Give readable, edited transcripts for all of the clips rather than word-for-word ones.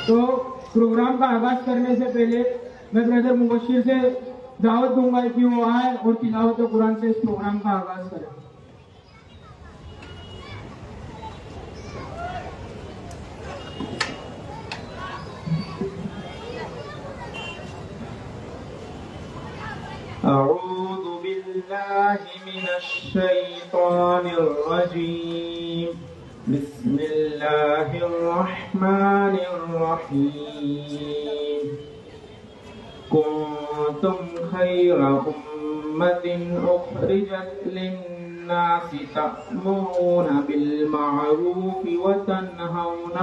تو پروگرام کا آغاز کرنے سے پہلے میں برادر مبشر سے دعوت دوں گا کہ وہ آئے اور تلاوت قرآن سے اس پروگرام کا آغاز کریں۔ أعوذ بالله من الشيطان الرجيم بسم الله الرحمن الرحيم كنتم خير أمة أخرجت للناس تأمرون بالمعروف وتنهون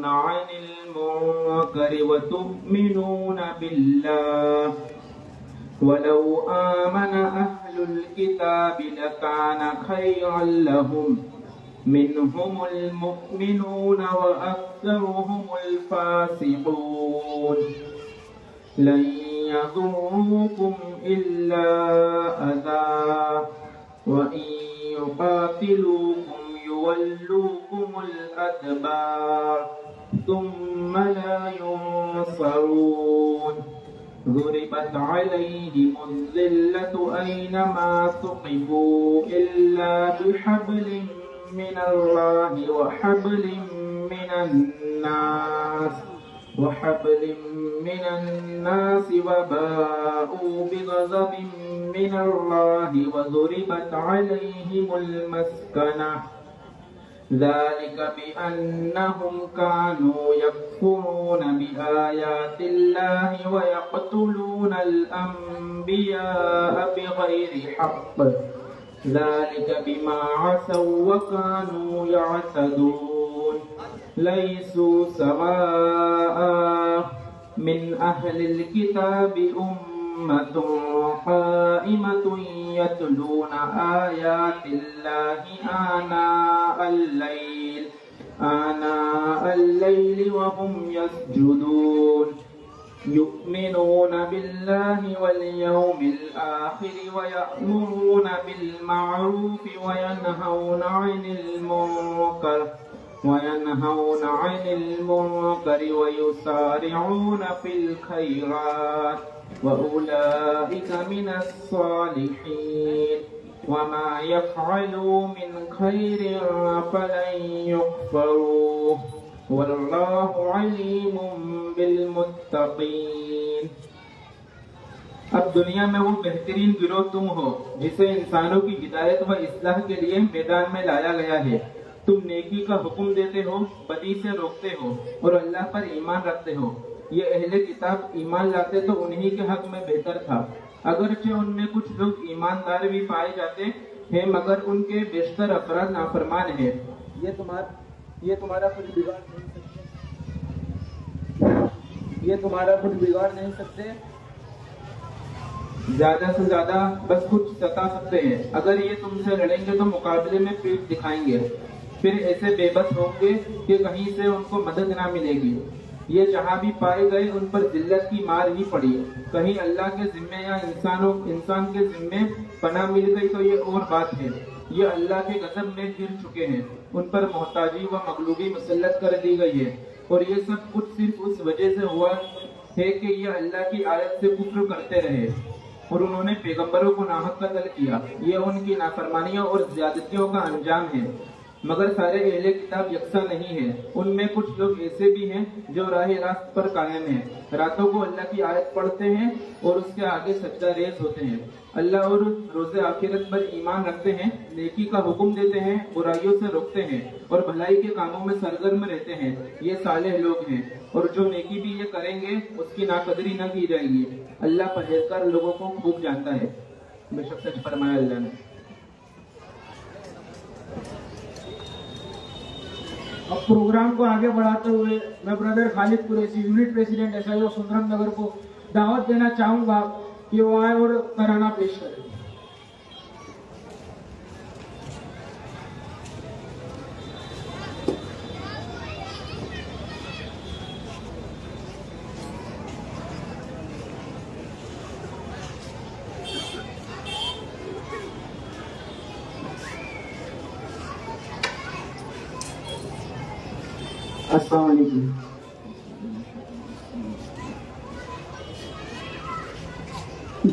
عن المنكر وتؤمنون بالله ولو آمن أهل الكتاب لكان خيرا لهم منهم المؤمنون وأكثرهم الفاسقون لن يضروكم إلا أذى وإن يقاتلوكم يولوكم الأدبار ثم لا ينصرون ضربت عليهم الذلة أينما ثقفوا إلا بحبل من الله وحبل من الناس وباءوا بغضب من الله وضربت عليهم المسكنة ذلك بأنهم كانوا يكفرون بآيات الله ويقتلون الأنبياء بغير حق ذلك بما عصوا وكانوا يعتدون ليسوا سواء من أهل الكتاب أمة قائمة يتلون آيات الله آناء الليل وهم يسجدون يؤمنون بالله واليوم الآخر ويأمرون بالمعروف وينهون عن المنكر ويسارعون في الخيرات وأولئك من الصالحين وما يفعلوا من خير فلن يكفروه والله عليم بالمتقين۔ اب دنیا میں وہ بہترین گروہ تم ہو جسے انسانوں کی ہدایت و اصلاح کے لیے میدان میں لایا گیا ہے۔ تم نیکی کا حکم دیتے ہو، بدی سے روکتے ہو اور اللہ پر ایمان رکھتے ہو۔ یہ اہل کتاب ایمان لاتے تو انہی کے حق میں بہتر تھا، اگرچہ ان میں کچھ لوگ ایماندار بھی پائے جاتے ہیں مگر ان کے بیشتر افراد نافرمان ہیں۔ یہ تمہارا کچھ بگاڑ نہیں سکتے، زیادہ سے زیادہ بس کچھ ستا سکتے ہیں۔ اگر یہ تم سے لڑیں گے تو مقابلے میں پیٹھ دکھائیں گے، پھر ایسے بے بس ہوں گے کہ کہیں سے ان کو مدد نہ ملے گی۔ یہ جہاں بھی پائے گئے ان پر ذلت کی مار ہی پڑی، کہیں اللہ کے ذمے یا انسان کے ذمے پناہ مل گئی تو یہ اور بات ہے۔ یہ اللہ کے غضب میں گر چکے ہیں، ان پر محتاجی و مغلوبی مسلط کر دی گئی ہے، اور یہ سب کچھ صرف اس وجہ سے ہوا ہے کہ یہ اللہ کی آیت سے کفر کرتے رہے اور انہوں نے پیغمبروں کو ناحق قتل کیا۔ یہ ان کی نافرمانیوں اور زیادتیوں کا انجام ہے۔ مگر سارے اہل کتاب یکساں نہیں ہیں، ان میں کچھ لوگ ایسے بھی ہیں جو راہ راست پر قائم ہیں، راتوں کو اللہ کی آیت پڑھتے ہیں اور اس کے آگے سجدہ ریز ہوتے ہیں، اللہ اور روز آخرت پر ایمان رکھتے ہیں، نیکی کا حکم دیتے ہیں، برائیوں سے روکتے ہیں اور بھلائی کے کاموں میں سرگرم رہتے ہیں۔ یہ صالح لوگ ہیں، اور جو نیکی بھی یہ کریں گے اس کی ناقدری نہ کی جائے گی۔ اللہ پرہیزگار لوگوں کو خوب جانتا ہے۔ بے شک سچ فرمایا اللہ نے۔ اب پروگرام کو آگے بڑھاتے ہوئے میں برادر Khalid Qureshi unit president SIO Sundaram Nagar کو دعوت دینا چاہوں گا کہ وہ آئے اور ترانہ پیش کریں۔ السلام علیکم.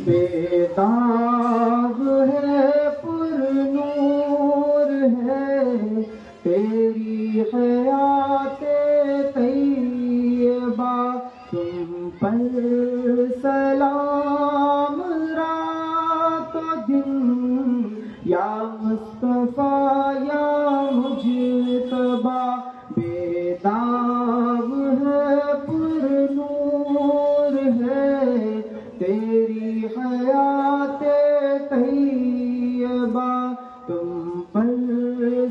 بے داغ ہے پر نور ہے تیری حیات طیبہ، تم پر سلام رات و دن یا مصطفیٰ یا مجتبیٰ. بے داغ ہے پر نور ہے تیری حیات طیبہ، تم پر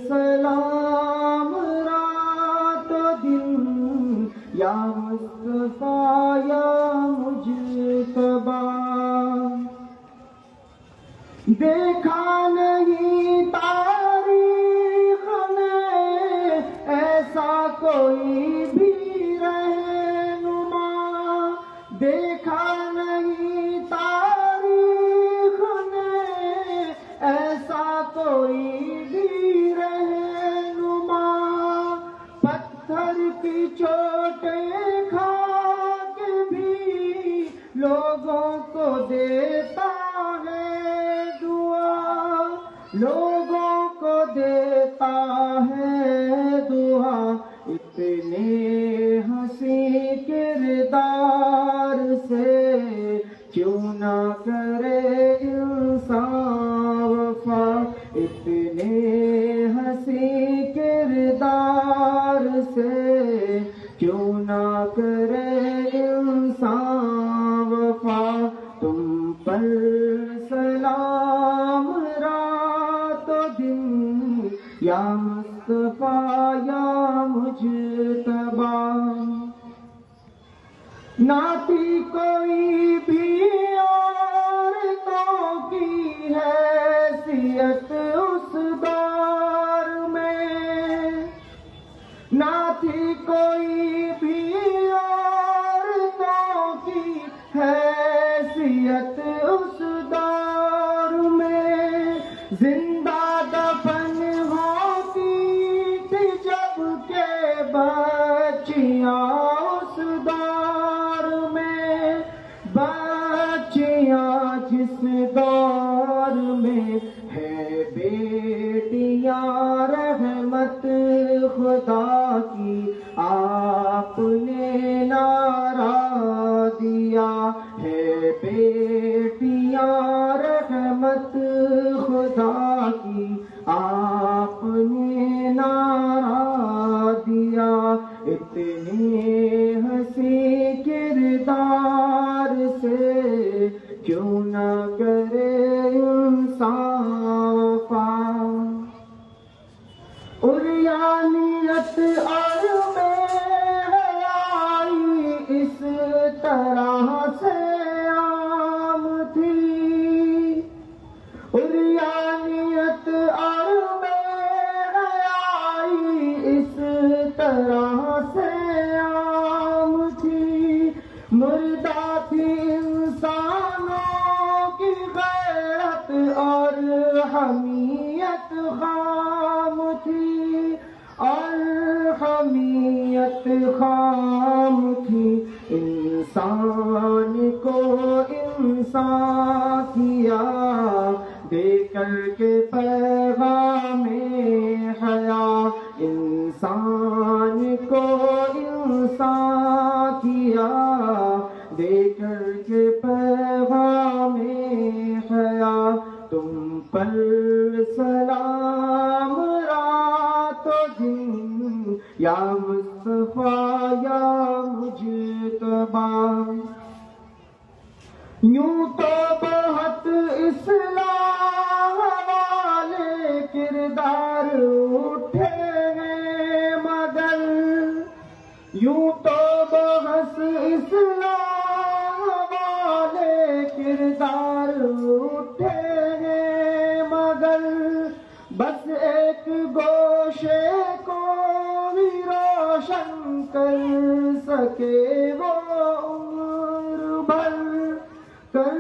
سلام رات و دن یا مصطفیٰ یا مجتبیٰ. دیکھا نہیں تاریخ میں ایسا کوئی بھی رہنما، دیکھا نہیں تاریخ میں ایسا کوئی بھی رہنما. پتھر کی چوٹیں کھا کے بھی لوگوں کو دیتا ہے دعا، لوگوں کو دیتا ہے دعا. اتنے حسین کردار سے کیوں نہ کرے انسان وفا، اتنے حسین کردار سے کیوں نہ کرے انسان وفا. تم پر سلام رات و دن یا مصطفیٰ یا مجتبیٰ. نہ تھی کوئی بھی عورتوں کی حیثیت اس دور میں، نہ تھی کوئی بھی عورتوں کی حیثیت اس دور میں. زندہ دفن ہوتی تھی جب کہ بچیاں اس دور میں، بچیاں جس دور میں ہے بیٹیاں رحمت خدا کی آپ نے نعرہ دیا ہے. بیٹیاں رحمت خدا کی آپ نے نعرہ دیا. اتنے ہنسی کردار سے کیوں نہ کرے انسان وفا. عریانیت اور بے حیائی اس طرح سے عام تھی، عریانیت اور بے حیائی اس طرح سے عام تھی. مردہ تھی انسانوں کی غیرت اور حمیت خام تھی، اور حمیت خام تھی. انسان کو انسان کیا دے کر کے پیغام حیا، انسان کو انسان کیا دے کر کے پیغام حیا. تم پر سلام رات و دن یا مصطفیٰ یا مجتبیٰ. یوں تو بہت اصلاح والے کردار اٹھے ہیں مگر، یوں تو بہت اصلاح والے کردار اٹھے ہیں مگر، بس ایک گوشے کو بھی روشن کر سکے وہ عمر بھر، کر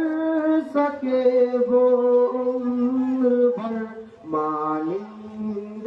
سکے وہ عمر بھر. مانند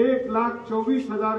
1,24,000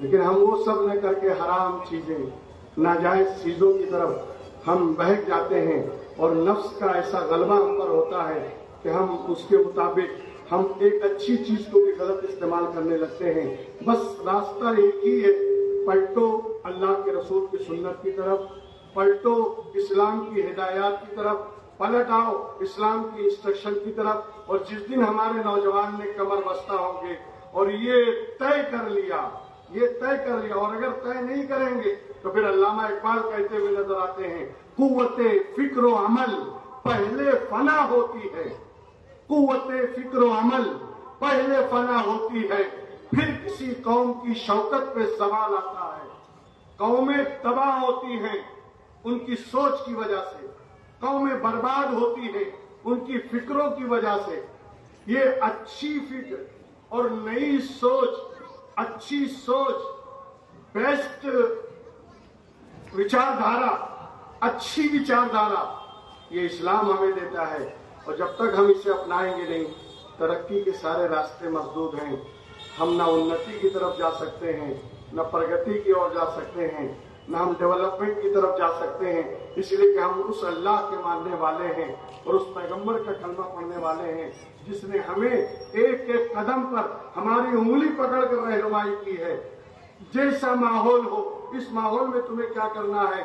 لیکن ہم وہ سب نہ کر کے حرام چیزیں ناجائز چیزوں کی طرف ہم بہک جاتے ہیں اور نفس کا ایسا غلبہ ہم پر ہوتا ہے کہ ہم اس کے مطابق ہم ایک اچھی چیز کو بھی غلط استعمال کرنے لگتے ہیں. بس راستہ ایک ہی ہے، پلٹو اللہ کے رسول کی سنت کی طرف، پلٹو اسلام کی ہدایات کی طرف، پلٹ آؤ اسلام کی انسٹرکشن کی طرف. اور جس دن ہمارے نوجوان نے کمر بستہ ہوں گے اور یہ طے کر لیا اور اگر طے نہیں کریں گے تو پھر علامہ اقبال کہتے ہوئے نظر آتے ہیں، قوت فکر و عمل پہلے فنا ہوتی ہے، قوت فکر و عمل پہلے فنا ہوتی ہے، پھر کسی قوم کی شوکت پہ سوال آتا ہے. قومیں تباہ ہوتی ہیں ان کی سوچ کی وجہ سے، قومیں برباد ہوتی ہیں ان کی فکروں کی وجہ سے. یہ اچھی فکر اور نئی سوچ، اچھی سوچ، بیسٹ وچاردھارا، اچھی وچاردھارا یہ اسلام ہمیں دیتا ہے. اور جب تک ہم اسے اپنائیں گے نہیں، ترقی کے سارے راستے مسدود ہیں. ہم نہ انتی کی طرف جا سکتے ہیں، نہ پرگتی کی اور جا سکتے ہیں، نہ ہم ڈیولپمنٹ کی طرف جا سکتے ہیں. اس لیے کہ ہم اس اللہ کے ماننے والے ہیں اور اس پیغمبر کا کلمہ پڑھنے والے ہیں جس نے ہمیں ایک ایک قدم پر ہماری انگلی پکڑ کر رہنمائی کی ہے. جیسا ماحول ہو، اس ماحول میں تمہیں کیا کرنا ہے،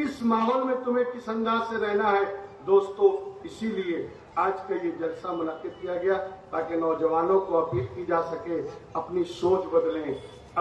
اس ماحول میں تمہیں کس انداز سے رہنا ہے. دوستو، اسی لیے آج کا یہ جلسہ منعقد کیا گیا تاکہ نوجوانوں کو اپیل کی جا سکے اپنی سوچ بدلیں،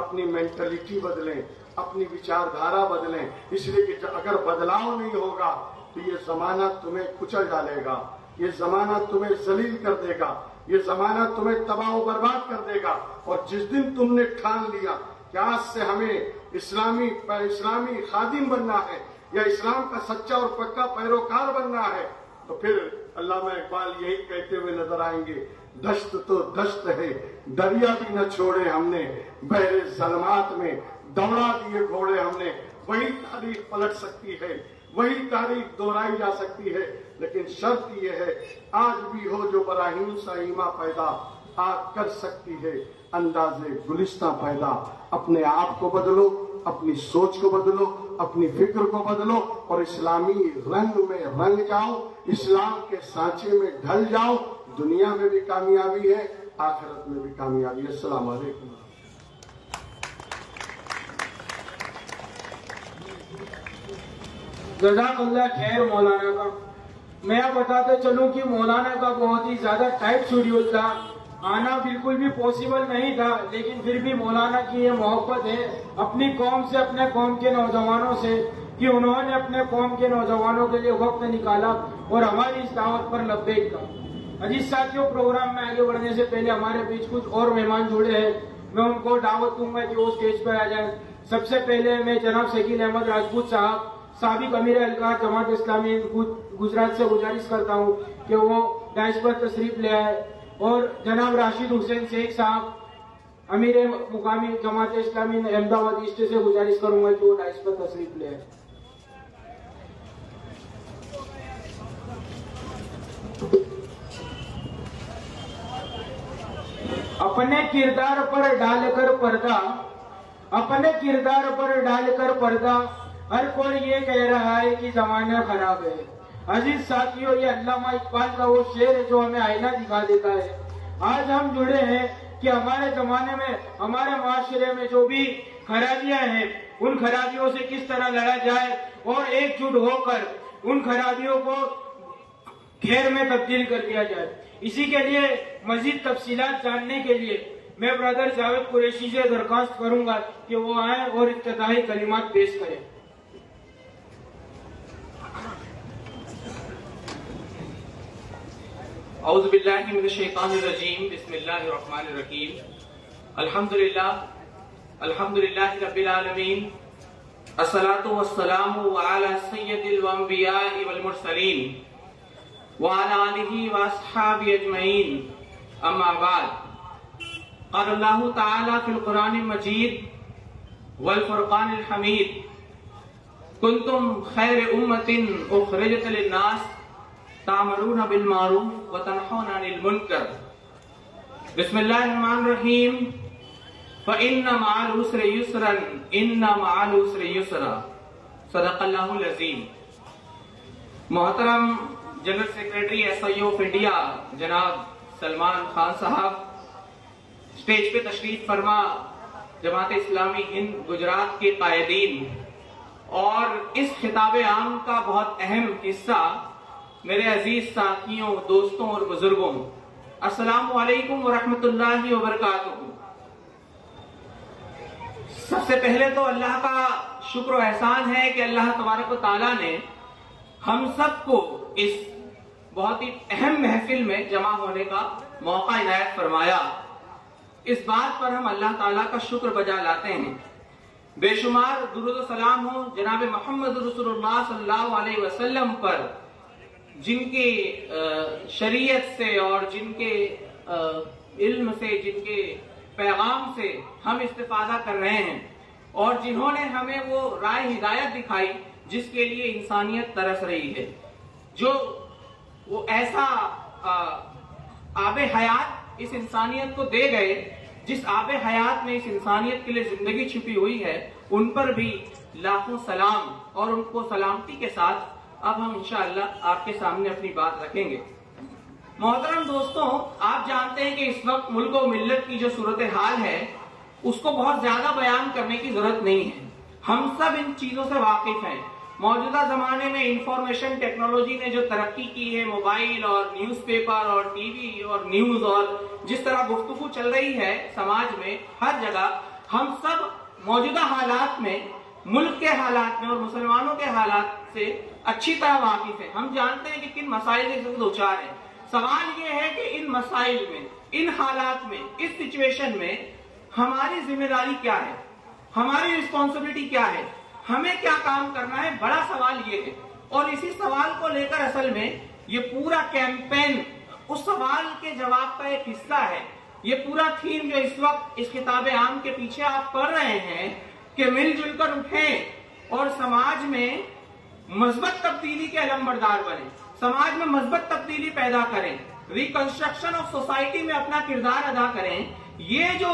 اپنی مینٹلٹی بدلیں، اپنی وچاردھارا بدلیں. اس لیے کہ اگر بدلاؤ نہیں ہوگا تو یہ زمانہ تمہیں کچل ڈالے گا، یہ زمانہ تمہیں ذلیل کر دے گا، یہ زمانہ تمہیں تباہ و برباد کر دے گا. اور جس دن تم نے ٹھان لیا کہ آج سے ہمیں اسلامی خادم بننا ہے یا اسلام کا سچا اور پکا پیروکار بننا ہے، تو پھر علامہ اقبال یہی کہتے ہوئے نظر آئیں گے، دشت تو دشت ہے دریا بھی نہ چھوڑے ہم نے، بحر ظلمات میں دوڑا دیے گھوڑے ہم نے. وہی تاریخ پلٹ سکتی ہے، وہی تاریخ دہرائی جا سکتی ہے، لیکن شرط یہ ہے آج بھی ہو جو براہیم سا ایما پیدا، آج کر سکتی ہے انداز گلستہ پیدا. اپنے آپ کو بدلو، اپنی سوچ کو بدلو، اپنی فکر کو بدلو اور اسلامی رنگ میں رنگ جاؤ، اسلام کے سانچے میں ڈھل جاؤ. دنیا میں بھی کامیابی ہے، آخرت میں بھی کامیابی ہے. السلام علیکم. جزاک اللہ خیر مولانا کا. میں آپ بتاتے چلوں کہ مولانا کا بہت ہی زیادہ ٹائٹ شیڈیول تھا، آنا بالکل بھی پاسبل نہیں تھا، لیکن پھر بھی مولانا کی یہ محبت ہے اپنی قوم سے، اپنے قوم کے نوجوانوں سے، کہ انہوں نے اپنے قوم کے نوجوانوں کے لیے وقت نکالا اور ہماری اس دعوت پر لبیک کہا. عزیز ساتھیوں، پروگرام میں آگے بڑھنے سے پہلے ہمارے بیچ کچھ اور مہمان جڑے ہیں، میں ان کو دعوت دوں گا کہ وہ اسٹیج پر آ جائیں. سب سے پہلے میں جناب شکیل احمد راجپوت صاحب، سابق امیر اہلکار جماعت اسلامی گجرات سے گزارش کرتا ہوں کہ وہ ڈائس پر تشریف لے آئے. اور جناب راشد حسین شیخ صاحب امیر مقامی جماعت اسلامی احمد آباد ایسٹ سے گزارش کروں گا کہ وہ ڈائس پر تشریف لے آئے. اپنے کردار پر ڈال کر پردہ، اپنے کردار پر ڈال کر پردہ، ہر کوئی یہ کہہ رہا ہے کہ زمانہ خراب ہے. عزیز ساتھیوں، یہ علامہ اقبال کا وہ شعر ہے جو ہمیں آئینہ دکھا دیتا ہے. آج ہم جڑے ہیں کہ ہمارے زمانے میں، ہمارے معاشرے میں جو بھی خرابیاں ہیں، ان خرابیوں سے کس طرح لڑا جائے اور ایک جٹ ہو کر ان خرابیوں کو خیر میں تبدیل کر دیا جائے. اسی کے لیے مزید تفصیلات جاننے کے لیے میں برادر جاوید قریشی سے درخواست کروں گا کہ وہ آئیں اور افتتاحی کلمات پیش کریں. اعوذ باللہ من الشیطان الرجیم، بسم اللہ الرحمن الرحیم. الحمدللہ رب العالمین، الصلاة والسلام علی سید الانبیاء والمرسلین وعلی آلہ واصحابہ اجمعین. اما بعد، قال اللہ تعالی فی القرآن المجید والفرقان الحمید، کنتم خیر امت اخرجت للناس تأمرون بالمعروف وتنہون عن المنکر. بسم اللہ الرحمن الرحیم. فإن مع العسر يسرا إن مع العسر يسرا صدق اللہ العظیم۔ محترم general secretary SIO of India جناب سلمان خان صاحب، اسٹیج پہ تشریف فرما جماعت اسلامی ہند گجرات کے قائدین، اور اس خطاب عام کا بہت اہم حصہ میرے عزیز ساتھیوں، دوستوں اور بزرگوں، السلام علیکم ورحمۃ اللہ وبرکاتہ۔ سب سے پہلے تو اللہ کا شکر و احسان ہے کہ اللہ تبارک و تعالیٰ نے ہم سب کو اس بہت ہی اہم محفل میں جمع ہونے کا موقع عنایت فرمایا۔ اس بات پر ہم اللہ تعالیٰ کا شکر بجا لاتے ہیں۔ بے شمار درود و سلام ہو جناب محمد رسول اللہ صلی اللہ علیہ وسلم پر، جن کی شریعت سے اور جن کے علم سے، جن کے پیغام سے ہم استفادہ کر رہے ہیں، اور جنہوں نے ہمیں وہ راہ ہدایت دکھائی جس کے لیے انسانیت ترس رہی ہے، جو وہ ایسا آب حیات اس انسانیت کو دے گئے جس آب حیات میں اس انسانیت کے لیے زندگی چھپی ہوئی ہے، ان پر بھی لاکھوں سلام، اور ان کو سلامتی کے ساتھ اب ہم انشاءاللہ آپ کے سامنے اپنی بات رکھیں گے۔ محترم دوستوں، آپ جانتے ہیں کہ اس وقت ملک و ملت کی جو صورتحال ہے اس کو بہت زیادہ بیان کرنے کی ضرورت نہیں ہے، ہم سب ان چیزوں سے واقف ہیں۔ موجودہ زمانے میں انفارمیشن ٹیکنالوجی نے جو ترقی کی ہے، موبائل اور نیوز پیپر اور ٹی وی اور نیوز، اور جس طرح گفتگو چل رہی ہے سماج میں ہر جگہ، ہم سب موجودہ حالات میں، ملک کے حالات میں اور مسلمانوں کے حالات سے اچھی طرح واقف ہیں۔ ہم جانتے ہیں کہ کن مسائل سے دوچار ہیں۔ سوال یہ ہے کہ ان مسائل میں، ان حالات میں، اس سچویشن میں ہماری ذمہ داری کیا ہے، ہماری رسپانسبلٹی کیا ہے، ہمیں کیا کام کرنا ہے، بڑا سوال یہ ہے۔ اور اسی سوال کو لے کر اصل میں یہ پورا کیمپین اس سوال کے جواب کا ایک حصہ ہے۔ یہ پورا تھیم جو اس وقت اس خطاب عام کے پیچھے آپ پڑھ رہے ہیں کہ مل جل کر اٹھیں اور سماج میں مثبت تبدیلی کے علمبردار بنیں، سماج میں مثبت تبدیلی پیدا کریں، ریکنسٹرکشن آف سوسائٹی میں اپنا کردار ادا کریں، یہ جو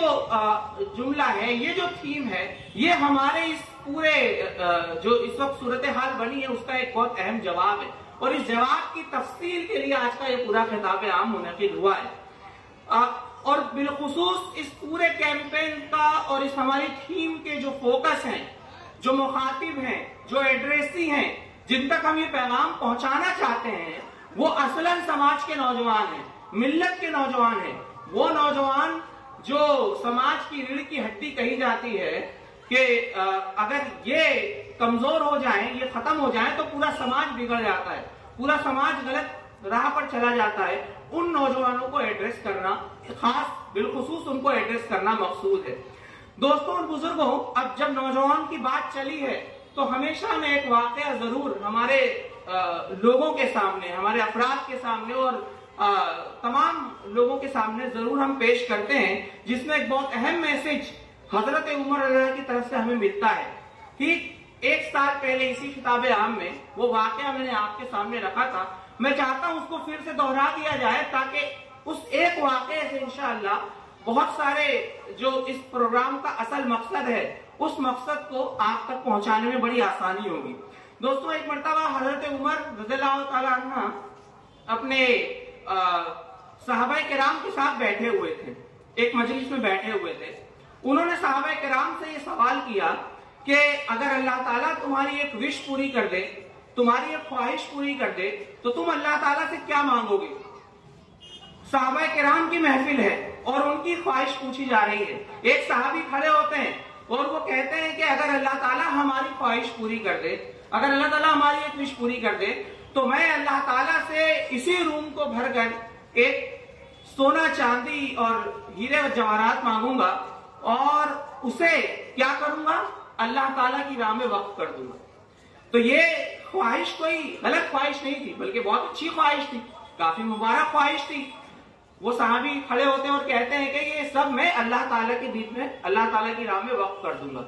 جملہ ہے، یہ جو تھیم ہے، یہ ہمارے اس پورے جو اس وقت صورتحال بنی ہے اس کا ایک بہت اہم جواب ہے، اور اس جواب کی تفصیل کے لیے آج کا یہ پورا خطاب عام منعقد ہوا ہے۔ اور بالخصوص اس پورے کیمپین کا اور اس ہماری تھیم کے جو فوکس ہیں، جو مخاطب ہیں، جو ایڈریسی ہیں، جن تک ہم یہ پیغام پہنچانا چاہتے ہیں، وہ اصلاً سماج کے نوجوان ہیں، ملت کے نوجوان ہیں، وہ نوجوان جو سماج کی ریڑھ کی ہڈی کہی جاتی ہے کہ اگر یہ کمزور ہو جائیں، یہ ختم ہو جائیں تو پورا سماج بگڑ جاتا ہے، پورا سماج غلط راہ پر چلا جاتا ہے۔ ان نوجوانوں کو ایڈریس کرنا، خاص بالخصوص ان کو ایڈریس کرنا مقصود ہے۔ دوستوں اور بزرگوں، اب جب نوجوان کی بات چلی ہے تو ہمیشہ میں ایک واقعہ ضرور ہمارے لوگوں کے سامنے، ہمارے افراد کے سامنے اور تمام لوگوں کے سامنے ضرور ہم پیش کرتے ہیں، جس میں ایک بہت اہم میسج حضرت عمر اللہ کی طرف سے ہمیں ملتا ہے۔ ٹھیک 1 سال پہلے اسی خطاب عام میں وہ واقعہ میں نے آپ کے سامنے رکھا تھا، میں چاہتا ہوں اس کو پھر سے دوہرا دیا جائے تاکہ اس ایک واقعے سے انشاءاللہ بہت سارے جو اس پروگرام کا اصل مقصد ہے اس مقصد کو آپ تک پہنچانے میں بڑی آسانی ہوگی۔ دوستوں، ایک مرتبہ حضرت عمر رضی اللہ تعالیٰ عنہ اپنے صحابہ کرام کے ساتھ بیٹھے ہوئے تھے، ایک مجلس میں بیٹھے ہوئے تھے۔ انہوں نے صحابہ کرام سے یہ سوال کیا کہ اگر اللہ تعالیٰ تمہاری ایک وش پوری کر دے، تمہاری ایک خواہش پوری کر دے تو تم اللہ تعالیٰ سے کیا مانگو گے؟ صحابہ کرام کی محفل ہے اور ان کی خواہش پوچھی جا رہی ہے۔ ایک صحابی کھڑے ہوتے ہیں اور وہ کہتے ہیں کہ اگر اللہ تعالیٰ ہماری خواہش پوری کر دے، اگر اللہ تعالیٰ ہماری ایک وش پوری کر دے تو میں اللہ تعالیٰ سے اسی روم کو بھر کر ایک سونا، چاندی اور ہیرے اور جواہرات مانگوں گا، اور اسے کیا کروں گا؟ اللہ تعالیٰ کی راہ میں وقف کر دوں گا۔ تو یہ خواہش کوئی غلط خواہش نہیں تھی، بلکہ بہت اچھی خواہش تھی، کافی مبارک خواہش تھی۔ وہ صحابی کھڑے ہوتے ہیں اور کہتے ہیں کہ یہ سب میں اللہ تعالیٰ کے دین میں، اللہ تعالیٰ کی راہ میں وقف کر دوں گا۔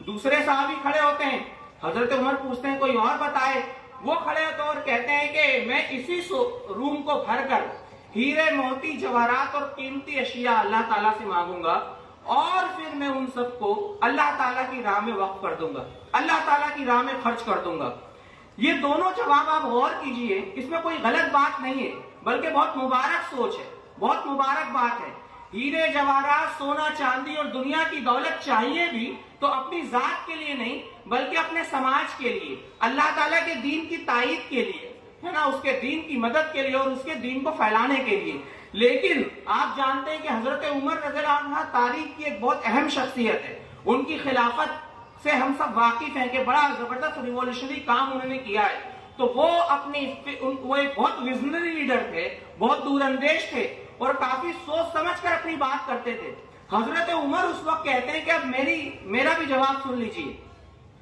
دوسرے صحابی کھڑے ہوتے ہیں، حضرت عمر پوچھتے ہیں کوئی اور بتائے، وہ کھڑے ہوتے ہیں اور کہتے ہیں کہ میں اسی روم کو بھر کر ہیرے، موتی، جواہرات اور قیمتی اشیاء اللہ تعالیٰ سے مانگوں گا، اور پھر میں ان سب کو اللہ تعالیٰ کی راہ میں وقف کر دوں گا، اللہ تعالیٰ کی راہ میں خرچ کر دوں گا۔ یہ دونوں جواب آپ غور کیجئے، اس میں کوئی غلط بات نہیں ہے، بلکہ بہت مبارک سوچ ہے، بہت مبارک بات ہے۔ ہیرے جواہرات، سونا چاندی اور دنیا کی دولت چاہیے بھی تو اپنی ذات کے لیے نہیں، بلکہ اپنے سماج کے لیے، اللہ تعالیٰ کے دین کی تائید کے لیے، ہے نا، اس کے دین کی مدد کے لیے اور اس کے دین کو پھیلانے کے لیے۔ لیکن آپ جانتے ہیں کہ حضرت عمر رضی اللہ عنہ تاریخ کی ایک بہت اہم شخصیت ہے، ان کی خلافت سے ہم سب واقف ہیں کہ بڑا زبردست ریولیوشنری کام انہوں نے کیا ہے۔ تو وہ وہ ایک بہت ویژنری لیڈر تھے، بہت دور اندیش تھے اور کافی سوچ سمجھ کر اپنی بات کرتے تھے۔ حضرت عمر اس وقت کہتے ہیں کہ اب میرا بھی جواب سن لیجیے۔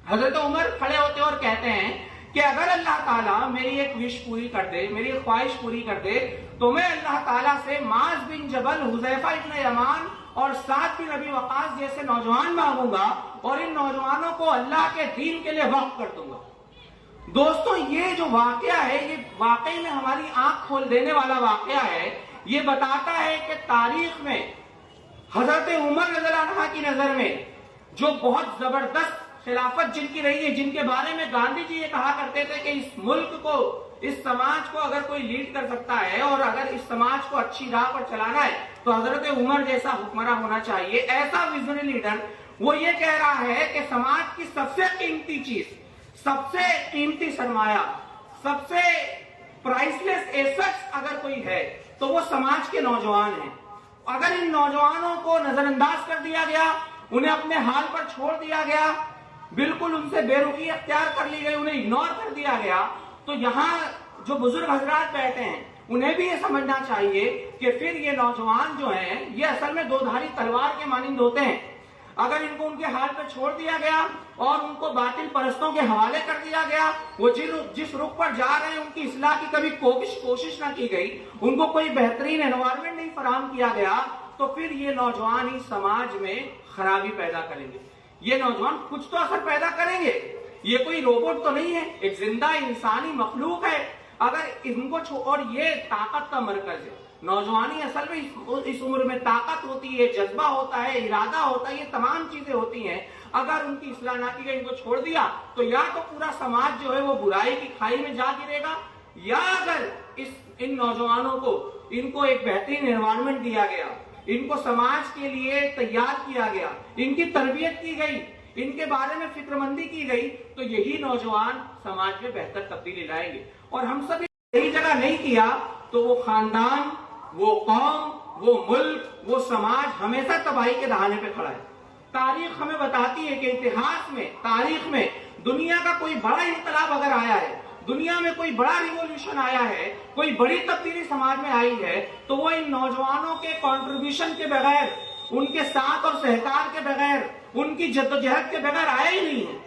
حضرت عمر کھڑے ہوتے اور کہتے ہیں کہ اگر اللہ تعالیٰ میری ایک وش پوری کر دے، میری ایک خواہش پوری کر دے، تو میں اللہ تعالیٰ سے معاذ بن جبل، حذیفہ ابن یمان اور سعد بن ابی وقاص جیسے نوجوان مانگوں گا اور ان نوجوانوں کو اللہ کے دین کے لیے وقف کر دوں گا۔ دوستوں، یہ جو واقعہ ہے یہ واقعی میں ہماری آنکھ کھول دینے والا واقعہ ہے۔ یہ بتاتا ہے کہ تاریخ میں حضرت عمر رضی اللہ عنہ کی نظر میں جو بہت زبردست خلافت جن کی رہی ہے، جن کے بارے میں گاندھی جی یہ کہا کرتے تھے کہ اس ملک کو، اس سماج کو اگر کوئی لیڈ کر سکتا ہے اور اگر اس سماج کو اچھی راہ پر چلانا ہے تو حضرت عمر جیسا حکمراں ہونا چاہیے، ایسا ویژنری لیڈر۔ وہ یہ کہہ رہا ہے کہ سماج کی سب سے قیمتی چیز، سب سے قیمتی سرمایہ، سب سے پرائس لیس ایسٹ اگر کوئی ہے تو وہ سماج کے نوجوان ہیں۔ اگر ان نوجوانوں کو نظر انداز کر دیا گیا، انہیں اپنے حال پر چھوڑ دیا گیا، بالکل ان سے بے رخی اختیار کر لی گئی، انہیں اگنور کر دیا گیا، تو یہاں جو بزرگ حضرات بیٹھے ہیں انہیں بھی یہ سمجھنا چاہیے کہ پھر یہ نوجوان جو ہیں یہ اصل میں دو دھاری تلوار کے مانند ہوتے ہیں۔ اگر ان کو ان کے حال پہ چھوڑ دیا گیا اور ان کو باطل پرستوں کے حوالے کر دیا گیا، وہ جس رخ پر جا رہے ہیں ان کی اصلاح کی کبھی کوشش نہ کی گئی، ان کو کوئی بہترین انوائرمنٹ نہیں فراہم کیا گیا، تو پھر یہ نوجوان ہی سماج میں خرابی پیدا کریں گے۔ یہ نوجوان کچھ تو اثر پیدا کریں گے، یہ کوئی روبوٹ تو نہیں ہے، ایک زندہ انسانی مخلوق ہے۔ اگر ان کو اور یہ طاقت کا مرکز ہے، نوجوانی اصل میں اس عمر میں طاقت ہوتی ہے، جذبہ ہوتا ہے، ارادہ ہوتا ہے، یہ تمام چیزیں ہوتی ہیں۔ اگر ان کی اصلاح نہ کی گئی، ان کو چھوڑ دیا تو یا تو پورا سماج جو ہے وہ برائی کی کھائی میں جا گرے گا، یا اگر ان نوجوانوں کو ان کو ایک بہترین انوائرمنٹ دیا گیا، ان کو سماج کے لیے تیار کیا گیا، ان کی تربیت کی گئی، ان کے بارے میں فکر مندی کی گئی، تو یہی نوجوان سماج میں بہتر تبدیلی لائیں گے۔ اور ہم سب صحیح جگہ نہیں کیا تو وہ خاندان، وہ قوم، وہ ملک، وہ سماج ہمیشہ تباہی کے دہانے پہ کھڑا ہے۔ تاریخ ہمیں بتاتی ہے کہ اتہاس میں، تاریخ میں دنیا کا کوئی بڑا انقلاب اگر آیا ہے، دنیا میں کوئی بڑا ریولیوشن آیا ہے، کوئی بڑی تبدیلی سماج میں آئی ہے، تو وہ ان نوجوانوں کے کنٹریبیوشن کے بغیر، ان کے ساتھ اور سہکار کے بغیر، ان کی جدوجہد کے بغیر آیا ہی نہیں ہے۔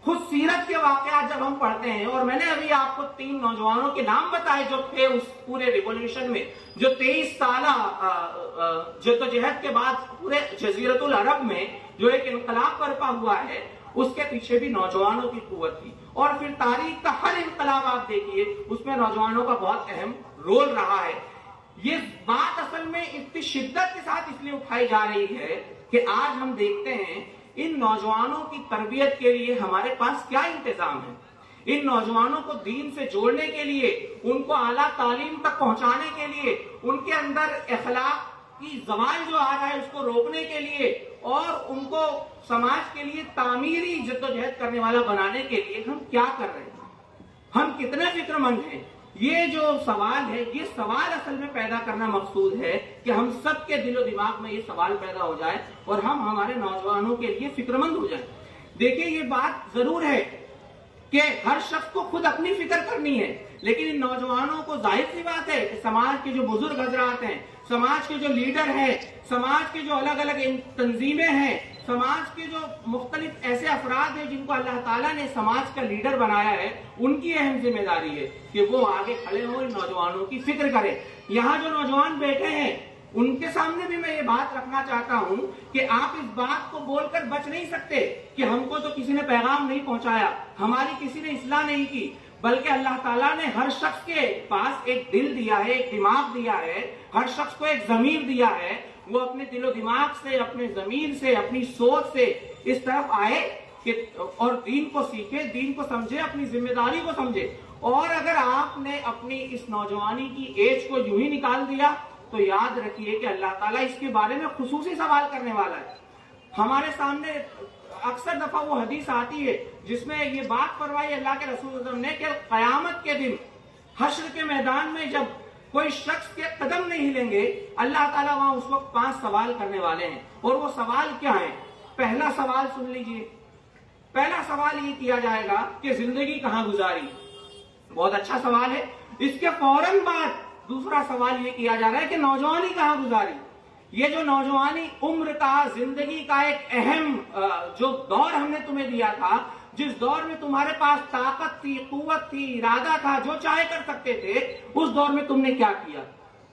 خود سیرت کے واقعات جب ہم پڑھتے ہیں، اور میں نے ابھی آپ کو 3 نوجوانوں کے نام بتائے جو تھے اس پورے ریولیوشن میں، جو 23 سالہ جدوجہد کے بعد پورے جزیرۃ العرب میں جو ایک انقلاب برپا ہوا ہے، اس کے پیچھے بھی نوجوانوں کی قوت تھی۔ اور پھر تاریخ کا ہر انقلاب آپ دیکھیے، اس میں نوجوانوں کا بہت اہم رول رہا ہے۔ یہ بات اصل میں اتنی شدت کے ساتھ اس لیے اٹھائی جا رہی ہے کہ آج ہم دیکھتے ہیں ان نوجوانوں کی تربیت کے لیے ہمارے پاس کیا انتظام ہے۔ ان نوجوانوں کو دین سے جوڑنے کے لیے، ان کو اعلیٰ تعلیم تک پہنچانے کے لیے، ان کے اندر اخلاق کی زوال جو آ رہا ہے اس کو روکنے کے لیے، اور ان کو سماج کے لیے تعمیری جدوجہد کرنے والا بنانے کے لیے ہم کیا کر رہے ہیں، ہم کتنے فکر مند ہیں۔ یہ جو سوال ہے، یہ سوال اصل میں پیدا کرنا مقصود ہے کہ ہم سب کے دل و دماغ میں یہ سوال پیدا ہو جائے اور ہم ہمارے نوجوانوں کے لیے فکر مند ہو جائیں۔ دیکھیں، یہ بات ضرور ہے کہ ہر شخص کو خود اپنی فکر کرنی ہے، لیکن ان نوجوانوں کو ظاہر سی بات ہے کہ سماج کے جو بزرگ حضرات ہیں، سماج کے جو لیڈر ہیں، سماج کے جو الگ الگ تنظیمیں ہیں، سماج کے جو مختلف ایسے افراد ہیں جن کو اللہ تعالیٰ نے سماج کا لیڈر بنایا ہے، ان کی اہم ذمہ داری ہے کہ وہ آگے کھڑے ہوں، ان نوجوانوں کی فکر کریں۔ یہاں جو نوجوان بیٹھے ہیں ان کے سامنے بھی میں یہ بات رکھنا چاہتا ہوں کہ آپ اس بات کو بول کر بچ نہیں سکتے کہ ہم کو تو کسی نے پیغام نہیں پہنچایا، ہماری کسی نے اصلاح نہیں کی، بلکہ اللہ تعالیٰ نے ہر شخص کے پاس ایک دل دیا ہے، ایک دماغ دیا ہے، ہر شخص کو ایک ضمیر دیا ہے، وہ اپنے دل و دماغ سے، اپنے ضمیر سے، اپنی سوچ سے اس طرف آئے کہ اور دین کو سیکھے، دین کو سمجھے، اپنی ذمہ داری کو سمجھے. اور اگر آپ نے اپنی اس نوجوانی کی ایج کو یوں ہی نکال دیا تو یاد رکھیے کہ اللہ تعالیٰ اس کے بارے میں خصوصی سوال کرنے والا ہے. ہمارے سامنے اکثر دفعہ وہ حدیث آتی ہے جس میں یہ بات فرمائی اللہ کے رسول صلی اللہ علیہ وسلم نے کہ قیامت کے دن حشر کے میدان میں جب کوئی شخص کے قدم نہیں ہلیں گے، اللہ تعالیٰ وہاں اس وقت 5 سوال کرنے والے ہیں. اور وہ سوال کیا ہے؟ پہلا سوال سن لیجئے. پہلا سوال یہ کیا جائے گا کہ زندگی کہاں گزاری. بہت اچھا سوال ہے. اس کے فوراً بعد دوسرا سوال یہ کیا جا رہا ہے کہ نوجوانی کہاں گزاری. یہ جو نوجوانی عمر کا، زندگی کا ایک اہم جو دور ہم نے تمہیں دیا تھا، جس دور میں تمہارے پاس طاقت تھی، قوت تھی، ارادہ تھا، جو چاہے کر سکتے تھے، اس دور میں تم نے کیا کیا؟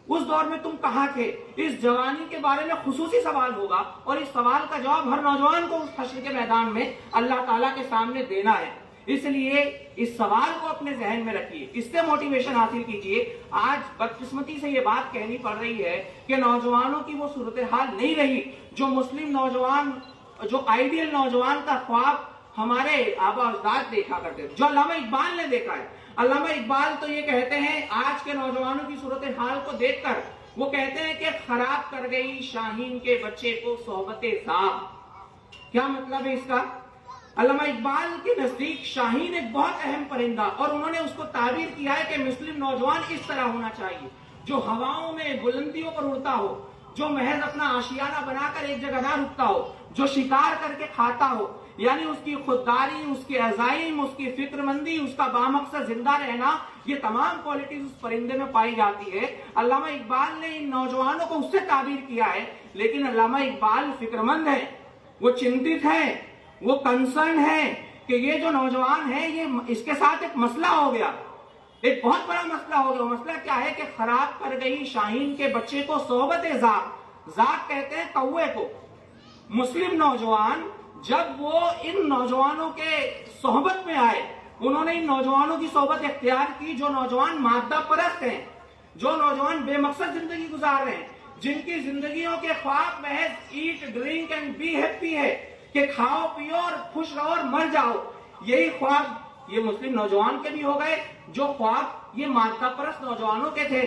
اس دور میں تم کہاں تھے؟ اس جوانی کے بارے میں خصوصی سوال ہوگا اور اس سوال کا جواب ہر نوجوان کو اس حشر کے میدان میں اللہ تعالیٰ کے سامنے دینا ہے. اس لیے اس سوال کو اپنے ذہن میں رکھیے، اس سے موٹیویشن حاصل کیجیے. آج بدقسمتی سے یہ بات کہنی پڑ رہی ہے کہ نوجوانوں کی وہ صورتحال نہیں رہی جو مسلم نوجوان، جو آئیڈیل نوجوان کا خواب ہمارے آبا اجداد دیکھا کرتے تھے، جو علامہ اقبال نے دیکھا ہے. علامہ اقبال تو یہ کہتے ہیں آج کے نوجوانوں کی صورتحال کو دیکھ کر، وہ کہتے ہیں کہ خراب کر گئی شاہین کے بچے کو صحبت زاغ. کیا مطلب ہے اس کا؟ علامہ اقبال کے نزدیک شاہین ایک بہت اہم پرندہ، اور انہوں نے اس کو تعبیر کیا ہے کہ مسلم نوجوان اس طرح ہونا چاہیے جو ہواؤں میں بلندیوں پر اڑتا ہو، جو محض اپنا آشیانہ بنا کر ایک جگہ نہ رکتا ہو، جو شکار کر کے کھاتا ہو. یعنی اس کی خودداری، اس کے عزائم، اس کی فکر مندی، اس کا بامقصد زندہ رہنا، یہ تمام کوالٹیز اس پرندے میں پائی جاتی ہے. علامہ اقبال نے ان نوجوانوں کو اس سے تعبیر کیا ہے. لیکن علامہ اقبال فکر مند ہے، وہ چنتت ہے، وہ کنسرن ہے کہ یہ جو نوجوان ہے یہ اس کے ساتھ ایک مسئلہ ہو گیا، ایک بہت بڑا مسئلہ ہو گیا. مسئلہ کیا ہے کہ خراب کر گئی شاہین کے بچے کو صحبت زاغ. زاغ کہتے ہیں کوے کو. مسلم نوجوان جب وہ ان نوجوانوں کے صحبت میں آئے، انہوں نے ان نوجوانوں کی صحبت اختیار کی جو نوجوان مادہ پرست ہیں، جو نوجوان بے مقصد زندگی گزار رہے ہیں، جن کی زندگیوں کے خواب محض eat drink and be happy ہے کہ کھاؤ پیو اور خوش رہو اور مر جاؤ. یہی خواب یہ مسلم نوجوان کے بھی ہو گئے، جو خواب یہ مادہ پرست نوجوانوں کے تھے.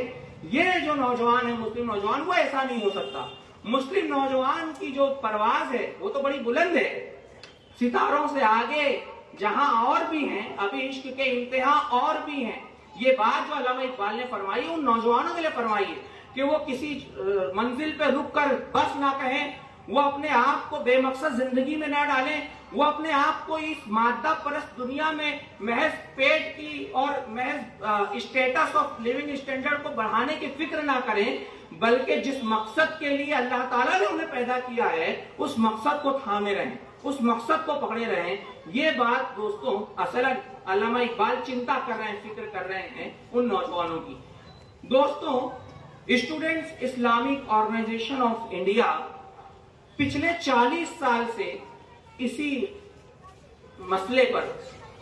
یہ جو نوجوان ہے مسلم نوجوان، وہ ایسا نہیں ہو سکتا. مسلم نوجوان کی جو پرواز ہے وہ تو بڑی بلند ہے، ستاروں سے آگے جہاں اور بھی ہیں، ابھی عشق کے انتہا اور بھی ہیں. یہ بات جو علامہ اقبال نے فرمائی ان نوجوانوں کے لیے فرمائی ہے کہ وہ کسی منزل پہ رک کر بس نہ کہیں، وہ اپنے آپ کو بے مقصد زندگی میں نہ ڈالیں، وہ اپنے آپ کو اس مادہ پرست دنیا میں محض پیٹ کی اور محض اسٹیٹس آف لیونگ اسٹینڈرڈ کو بڑھانے کی فکر نہ کریں، بلکہ جس مقصد کے لیے اللہ تعالیٰ نے انہیں پیدا کیا ہے اس مقصد کو تھامے رہیں، اس مقصد کو پکڑے رہیں. یہ بات دوستوں اصل علامہ اقبال چنتا کر رہے ہیں، فکر کر رہے ہیں ان نوجوانوں کی. دوستوں، Students Islamic Organisation of India پچھلے 40 سال سے اسی مسئلے پر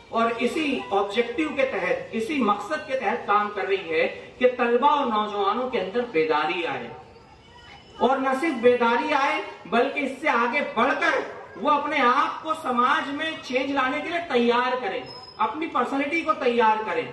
اور اسی آبجیکٹو کے تحت، اسی مقصد کے تحت کام کر رہی ہے کہ طلبہ اور نوجوانوں کے اندر بیداری آئے، اور نہ صرف بیداری آئے بلکہ اس سے آگے بڑھ کر وہ اپنے آپ کو سماج میں چینج لانے کے لیے تیار کریں، اپنی پرسنالٹی کو تیار کریں.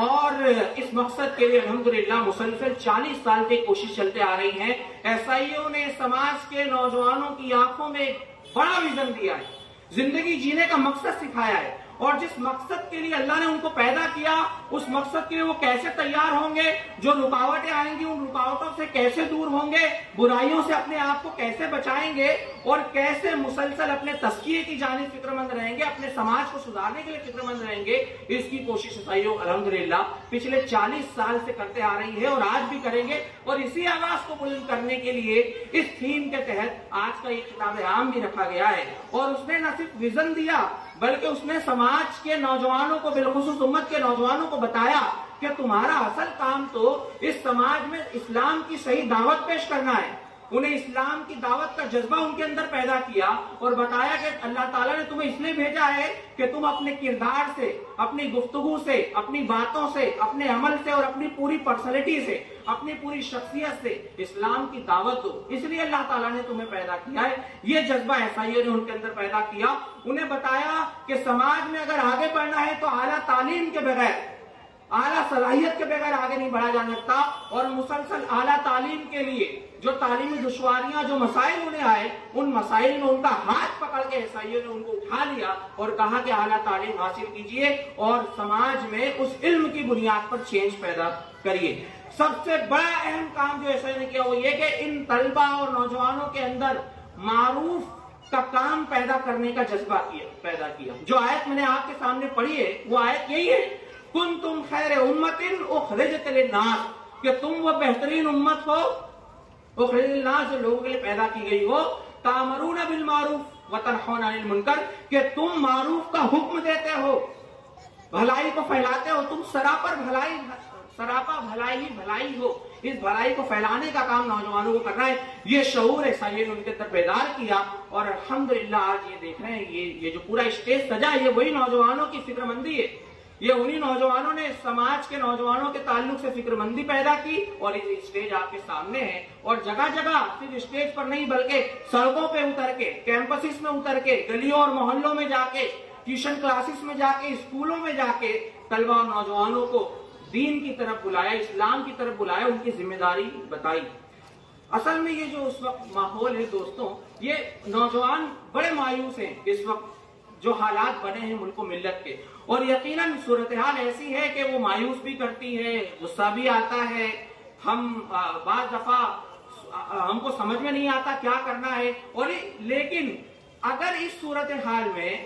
اور اس مقصد کے لیے الحمدللہ مسلسل 40 سال کی کوشش چلتے آ رہی ہے. ایسائیوں نے سماج کے نوجوانوں کی آنکھوں میں ایک بڑا ویژن دیا ہے، زندگی جینے کا مقصد سکھایا ہے، اور جس مقصد کے لیے اللہ نے ان کو پیدا کیا اس مقصد کے لیے وہ کیسے تیار ہوں گے، جو رکاوٹیں آئیں گی ان رکاوٹوں سے کیسے دور ہوں گے، برائیوں سے اپنے آپ کو کیسے بچائیں گے، اور کیسے مسلسل اپنے تزکیے کی جانب فکر مند رہیں گے، اپنے سماج کو سدھارنے کے لیے فکر مند رہیں گے. اس کی کوشش عیسائیوں الحمدللہ پچھلے 40 سال سے کرتے آ رہی ہے اور آج بھی کریں گے. اور اسی آواز کو بلند کرنے کے لیے اس تھیم کے تحت آج کا یہ خطاب عام بھی رکھا گیا ہے. اور اس نے نہ صرف ویژن دیا بلکہ اس نے سماج کے نوجوانوں کو، بالخصوص امت کے نوجوانوں کو بتایا کہ تمہارا اصل کام تو اس سماج میں اسلام کی صحیح دعوت پیش کرنا ہے، انہیں اسلام کی دعوت کا جذبہ ان کے اندر پیدا کیا اور بتایا کہ اللہ تعالیٰ نے تمہیں اس لیے بھیجا ہے کہ تم اپنے کردار سے، اپنی گفتگو سے، اپنی باتوں سے، اپنے عمل سے اور اپنی پوری پرسنالٹی سے، اپنی پوری شخصیت سے اسلام کی دعوت دو، اس لیے اللہ تعالیٰ نے تمہیں پیدا کیا ہے۔ یہ جذبہ عیسائیوں نے ان کے اندر پیدا کیا۔ انہیں بتایا کہ سماج میں اگر آگے بڑھنا ہے تو اعلیٰ تعلیم کے بغیر، اعلیٰ صلاحیت کے بغیر آگے نہیں بڑھا جا سکتا، اور مسلسل اعلیٰ تعلیم کے لیے جو تعلیمی دشواریاں، جو مسائل انہیں آئے، ان مسائل میں ان کا ہاتھ پکڑ کے عیسائیوں نے ان کو اٹھا لیا اور کہا کہ اعلیٰ تعلیم حاصل کیجئے اور سماج میں اس علم کی بنیاد پر چینج پیدا کریے۔ سب سے بڑا اہم کام جو عیسائیوں نے کیا وہ یہ کہ ان طلبہ اور نوجوانوں کے اندر معروف کا کام پیدا کرنے کا جذبہ پیدا کیا۔ جو آیت میں نے آپ کے سامنے پڑھی ہے وہ آیت یہی ہے، کنتم خیر امت اخرجت للناس، کہ تم وہ بہترین امت ہو، اخرجت للناس جو لوگوں کے لیے پیدا کی گئی ہو، تامرون بالمعروف وتنہون عن المنکر، کہ تم معروف کا حکم دیتے ہو، بھلائی کو پھیلاتے ہو، تم سراپا بھلائی ہی بھلائی ہو، اس بھلائی کو پھیلانے کا کام نوجوانوں کو کرنا ہے۔ یہ شعور عیسائیوں نے ان کے اندر بیدار کیا، اور الحمدللہ آج یہ دیکھ رہے ہیں یہ جو پورا اسٹیج سجا ہے، یہ وہی نوجوانوں کی فکر مندی ہے۔ یہ انہی نوجوانوں نے سماج کے نوجوانوں کے تعلق سے فکر مندی پیدا کی، اور یہ اسٹیج آپ کے سامنے ہے، اور جگہ جگہ صرف اسٹیج پر نہیں بلکہ سڑکوں پہ اتر کے، کیمپسز میں اتر کے، گلیوں اور محلوں میں جا کے، ٹیوشن کلاسز میں جا کے، اسکولوں میں جا کے طلبہ اور نوجوانوں کو دین کی طرف بلایا، اسلام کی طرف بلایا، ان کی ذمہ داری بتائی۔ اصل میں یہ جو اس وقت ماحول ہے دوستوں، یہ نوجوان بڑے مایوس ہیں اس وقت جو حالات بنے ہیں ملک و ملت کے، اور یقیناً صورتحال ایسی ہے کہ وہ مایوس بھی کرتی ہے، غصہ بھی آتا ہے، ہم بعض دفعہ ہم کو سمجھ میں نہیں آتا کیا کرنا ہے، اور لیکن اگر اس صورتحال میں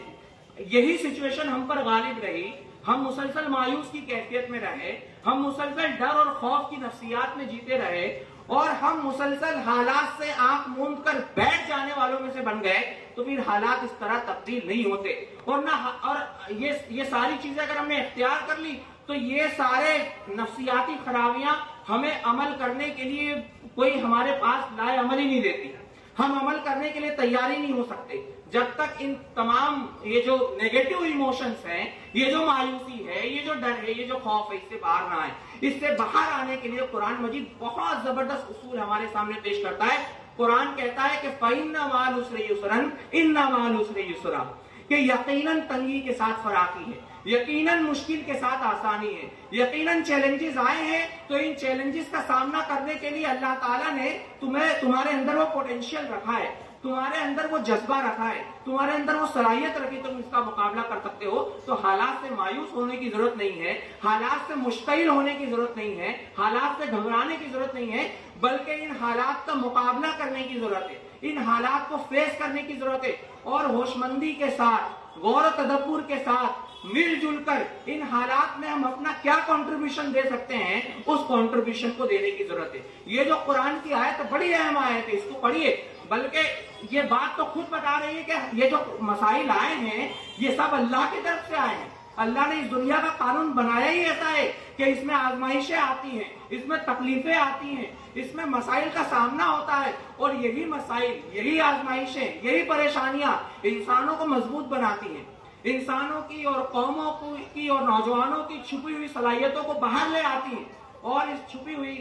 یہی سچویشن ہم پر غالب رہی، ہم مسلسل مایوس کی کیفیت میں رہے، ہم مسلسل ڈر اور خوف کی نفسیات میں جیتے رہے، اور ہم مسلسل حالات سے آنکھ موند کر بیٹھ جانے والوں میں سے بن گئے، تو پھر حالات اس طرح تبدیل نہیں ہوتے، اور یہ ساری چیزیں اگر ہم نے اختیار کر لی تو یہ سارے نفسیاتی خرابیاں ہمیں عمل کرنے کے لیے کوئی ہمارے پاس لائے عمل ہی نہیں دیتی، ہم عمل کرنے کے لیے تیار ہی نہیں ہو سکتے جب تک ان تمام یہ جو نیگیٹو ایموشنز ہیں، یہ جو مایوسی ہے، یہ جو ڈر ہے، یہ جو خوف ہے، اس سے باہر نہ آئے۔ اس سے باہر آنے کے لیے قرآن مجید بہت زبردست اصول ہمارے سامنے پیش کرتا ہے۔ قرآن کہتا ہے کہ فَإِنَّ مَعَ الْعُسْرِ يُسْرًا إِنَّ مَعَ الْعُسْرِ يُسْرًا، کہ یقیناً تنگی کے ساتھ فراخی ہے، یقیناً مشکل کے ساتھ آسانی ہے، یقیناً چیلنجز آئے ہیں تو ان چیلنجز کا سامنا کرنے کے لیے اللہ تعالیٰ نے تمہارے اندر وہ پوٹینشیل رکھا ہے، تمہارے اندر وہ جذبہ رکھا ہے، تمہارے اندر وہ صلاحیت رکھی، تم اس کا مقابلہ کر سکتے ہو۔ تو حالات سے مایوس ہونے کی ضرورت نہیں ہے، حالات سے مشتعل ہونے کی ضرورت نہیں ہے، حالات سے گھبرانے کی ضرورت نہیں ہے، بلکہ ان حالات کا مقابلہ کرنے کی ضرورت ہے، ان حالات کو فیس کرنے کی ضرورت ہے، اور ہوش مندی کے ساتھ، غور و تدبر کے ساتھ، مل جل کر ان حالات میں ہم اپنا کیا کنٹریبیوشن دے سکتے ہیں، اس کنٹریبیوشن کو دینے کی ضرورت ہے۔ یہ جو قرآن کی آیت بڑی اہم آیت ہے، اس کو پڑھیے، بلکہ یہ بات تو خود بتا رہی ہے کہ یہ جو مسائل آئے ہیں یہ سب اللہ کی طرف سے آئے ہیں۔ اللہ نے اس دنیا کا قانون بنایا ہی ایسا ہے کہ اس میں آزمائشیں آتی ہیں، اس میں تکلیفیں آتی ہیں، اس میں مسائل کا سامنا ہوتا ہے، اور یہی مسائل، یہی آزمائشیں، یہی پریشانیاں انسانوں کو مضبوط بناتی ہیں، انسانوں کی اور قوموں کی اور نوجوانوں کی چھپی ہوئی صلاحیتوں کو باہر لے آتی ہیں، اور اس چھپی ہوئی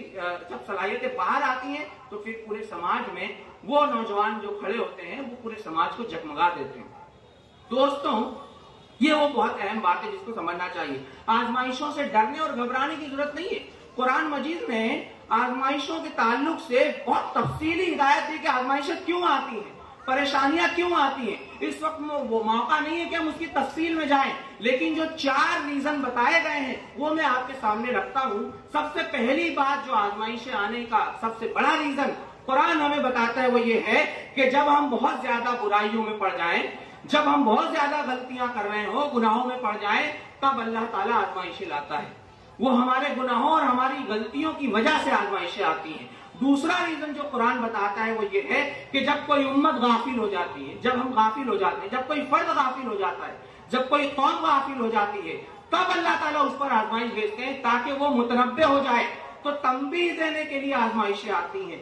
جب صلاحیتیں باہر آتی ہیں تو پھر پورے سماج میں وہ نوجوان جو کھڑے ہوتے ہیں وہ پورے سماج کو جگمگا دیتے ہیں۔ دوستوں، یہ وہ بہت اہم بات ہے جس کو سمجھنا چاہیے۔ آزمائشوں سے ڈرنے اور گھبرانے کی ضرورت نہیں ہے۔ قرآن مجید میں آزمائشوں کے تعلق سے بہت تفصیلی ہدایت ہے کہ آزمائشیں کیوں آتی ہیں، پریشانیاں کیوں آتی ہیں۔ اس وقت وہ موقع نہیں ہے کہ ہم اس کی تفصیل میں جائیں، لیکن جو 4 ریزن بتائے گئے ہیں وہ میں آپ کے سامنے رکھتا ہوں۔ سب سے پہلی بات جو آزمائشیں آنے کا سب سے بڑا ریزن قرآن ہمیں بتاتا ہے وہ یہ ہے کہ جب ہم بہت زیادہ برائیوں میں پڑ جائیں، جب ہم بہت زیادہ غلطیاں کر رہے ہوں، گناہوں میں پڑ جائیں، تب اللہ تعالیٰ آزمائشیں لاتا ہے۔ وہ ہمارے گناہوں اور ہماری غلطیوں کی وجہ سے آزمائشیں آتی ہیں۔ دوسرا ریزن جو قرآن بتاتا ہے وہ یہ ہے کہ جب کوئی امت غافل ہو جاتی ہے، جب ہم غافل ہو جاتے ہیں، جب کوئی فرد غافل ہو جاتا ہے، جب کوئی قوم غافل ہو جاتی ہے، تب اللہ تعالیٰ اس پر آزمائش بھیجتے ہیں تاکہ وہ متنبہ ہو جائے۔ تو تنبیہ دینے کے لیے آزمائشیں آتی ہیں،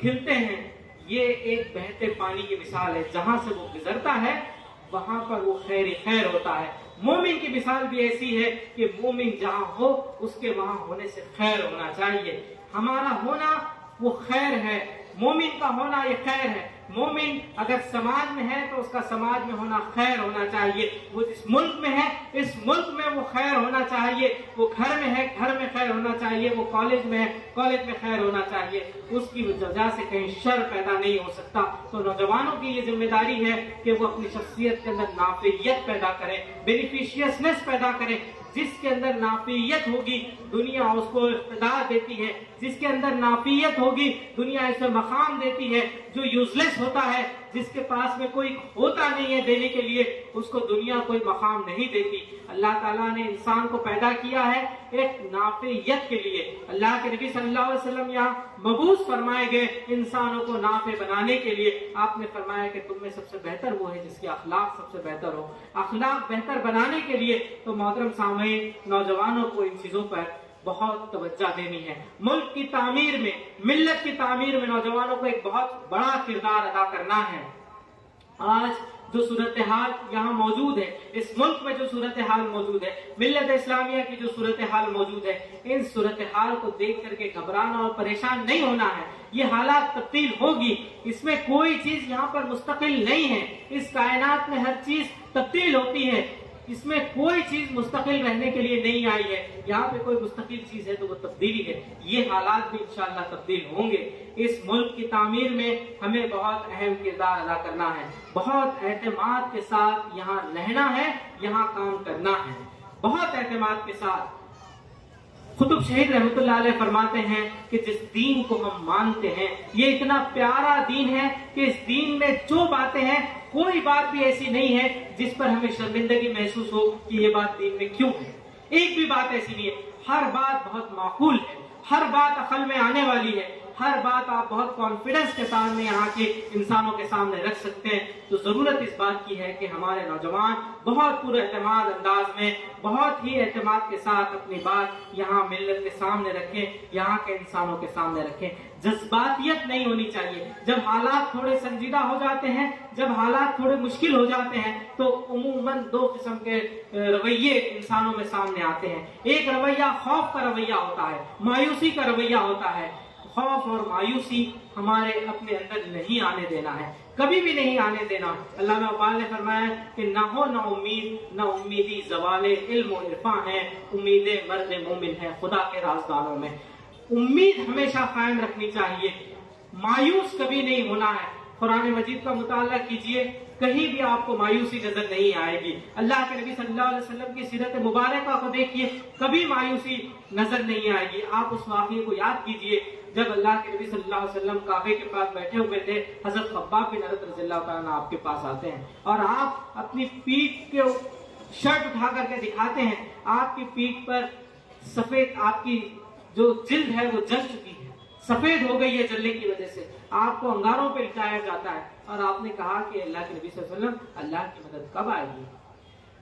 کھلتے ہیں، یہ ایک بہتے پانی کی مثال ہے، جہاں سے وہ گزرتا ہے وہاں پر وہ خیر خیر ہوتا ہے۔ مومن کی مثال بھی ایسی ہے کہ مومن جہاں ہو اس کے وہاں ہونے سے خیر ہونا چاہیے۔ ہمارا ہونا وہ خیر ہے، مومن کا ہونا یہ خیر ہے۔ مومن اگر سماج میں ہے تو اس کا سماج میں ہونا خیر ہونا چاہیے، وہ جس ملک میں ہے اس ملک میں وہ خیر ہونا چاہیے، وہ گھر میں ہے گھر میں خیر ہونا چاہیے، وہ کالج میں ہے کالج میں خیر ہونا چاہیے، اس کی وجہ سے کہیں شر پیدا نہیں ہو سکتا۔ تو نوجوانوں کی یہ ذمہ داری ہے کہ وہ اپنی شخصیت کے اندر نافعیت پیدا کریں، بینیفیشیسنس پیدا کریں۔ جس کے اندر نافعیت ہوگی دنیا اس کو اقتدار دیتی ہے، جس کے اندر نافعیت ہوگی دنیا اسے مقام دیتی ہے۔ جو یوزلیس ہوتا ہے، جس کے پاس میں کوئی ہوتا نہیں ہے دینے کے لیے، اس کو دنیا کوئی مقام نہیں دیتی۔ اللہ تعالیٰ نے انسان کو پیدا کیا ہے ایک نافعیت کے لیے۔ اللہ کے نبی صلی اللہ علیہ وسلم یہاں مبعوث فرمائے گئے انسانوں کو نافع بنانے کے لیے۔ آپ نے فرمایا کہ تم میں سب سے بہتر وہ ہے جس کے اخلاق سب سے بہتر ہو۔ اخلاق بہتر بنانے کے لیے تو محترم سامعین، نوجوانوں کو ان چیزوں پر بہت توجہ دینی ہے۔ ملک کی تعمیر میں، ملت کی تعمیر میں نوجوانوں کو ایک بہت بڑا کردار ادا کرنا ہے۔ آج جو صورتحال یہاں موجود ہے، اس ملک میں جو صورتحال موجود ہے، ملت اسلامیہ کی جو صورتحال موجود ہے، ان صورتحال کو دیکھ کر کے گھبرانا اور پریشان نہیں ہونا ہے۔ یہ حالات تبدیل ہوگی، اس میں کوئی چیز یہاں پر مستقل نہیں ہے۔ اس کائنات میں ہر چیز تبدیل ہوتی ہے، اس میں کوئی چیز مستقل رہنے کے لیے نہیں آئی ہے۔ یہاں پہ کوئی مستقل چیز ہے تو وہ تبدیلی ہے۔ یہ حالات بھی انشاءاللہ تبدیل ہوں گے۔ اس ملک کی تعمیر میں ہمیں بہت اہم کردار ادا کرنا ہے، بہت اعتماد کے ساتھ یہاں رہنا ہے، یہاں کام کرنا ہے، بہت اعتماد کے ساتھ۔ قطب شہید رحمۃ اللہ علیہ فرماتے ہیں کہ جس دین کو ہم مانتے ہیں یہ اتنا پیارا دین ہے کہ اس دین میں جو باتیں ہیں کوئی بات بھی ایسی نہیں ہے جس پر ہمیں شرمندگی محسوس ہو کہ یہ بات دین میں کیوں ہے۔ ایک بھی بات ایسی نہیں ہے، ہر بات بہت معقول ہے، ہر بات عقل میں آنے والی ہے، ہر بات آپ بہت کانفیڈنس کے سامنے یہاں کے انسانوں کے سامنے رکھ سکتے ہیں۔ تو ضرورت اس بات کی ہے کہ ہمارے نوجوان بہت پورے اعتماد انداز میں، بہت ہی اعتماد کے ساتھ اپنی بات یہاں ملت کے سامنے رکھیں، یہاں کے انسانوں کے سامنے رکھیں۔ جذباتیت نہیں ہونی چاہیے۔ جب حالات تھوڑے سنجیدہ ہو جاتے ہیں، جب حالات تھوڑے مشکل ہو جاتے ہیں تو عموماً دو قسم کے رویے انسانوں میں سامنے آتے ہیں۔ ایک رویہ خوف کا رویہ ہوتا ہے، مایوسی کا رویہ ہوتا ہے۔ خوف اور مایوسی ہمارے اپنے اندر نہیں آنے دینا ہے، کبھی بھی نہیں آنے دینا۔ علامہ اقبال نے فرمایا کہ نہ ہو نہ امید، نہ امیدی زوال علم و عرفاں ہے، امید مرد مومن ہے خدا کے رازداروں میں۔ امید ہمیشہ قائم رکھنی چاہیے، مایوس کبھی نہیں ہونا ہے۔ قرآن مجید کا مطالعہ کیجئے، کہیں بھی آپ کو مایوسی نظر نہیں آئے گی۔ اللہ کے نبی صلی اللہ علیہ وسلم کی سیرت مبارکہ کو دیکھیے، کبھی مایوسی نظر نہیں آئے گی۔ آپ اس واقعے کو یاد کیجئے جب اللہ کے نبی صلی اللہ علیہ وسلم کعبے کے پاس بیٹھے ہوئے تھے، حضرت خباب بن عرت رضی اللہ تعالیٰ آپ کے پاس آتے ہیں اور آپ اپنی پیٹھ کے شرٹ اٹھا کر کے دکھاتے ہیں، آپ کی پیٹھ پر سفید، آپ کی جو جلد ہے وہ جل چکی ہے، سفید ہو گئی ہے جلنے کی وجہ سے، آپ کو انگاروں پہ لٹایا جاتا ہے۔ اور آپ نے کہا کہ اللہ کے نبی صلی اللہ علیہ وسلم اللہ کی مدد کب آئے گی؟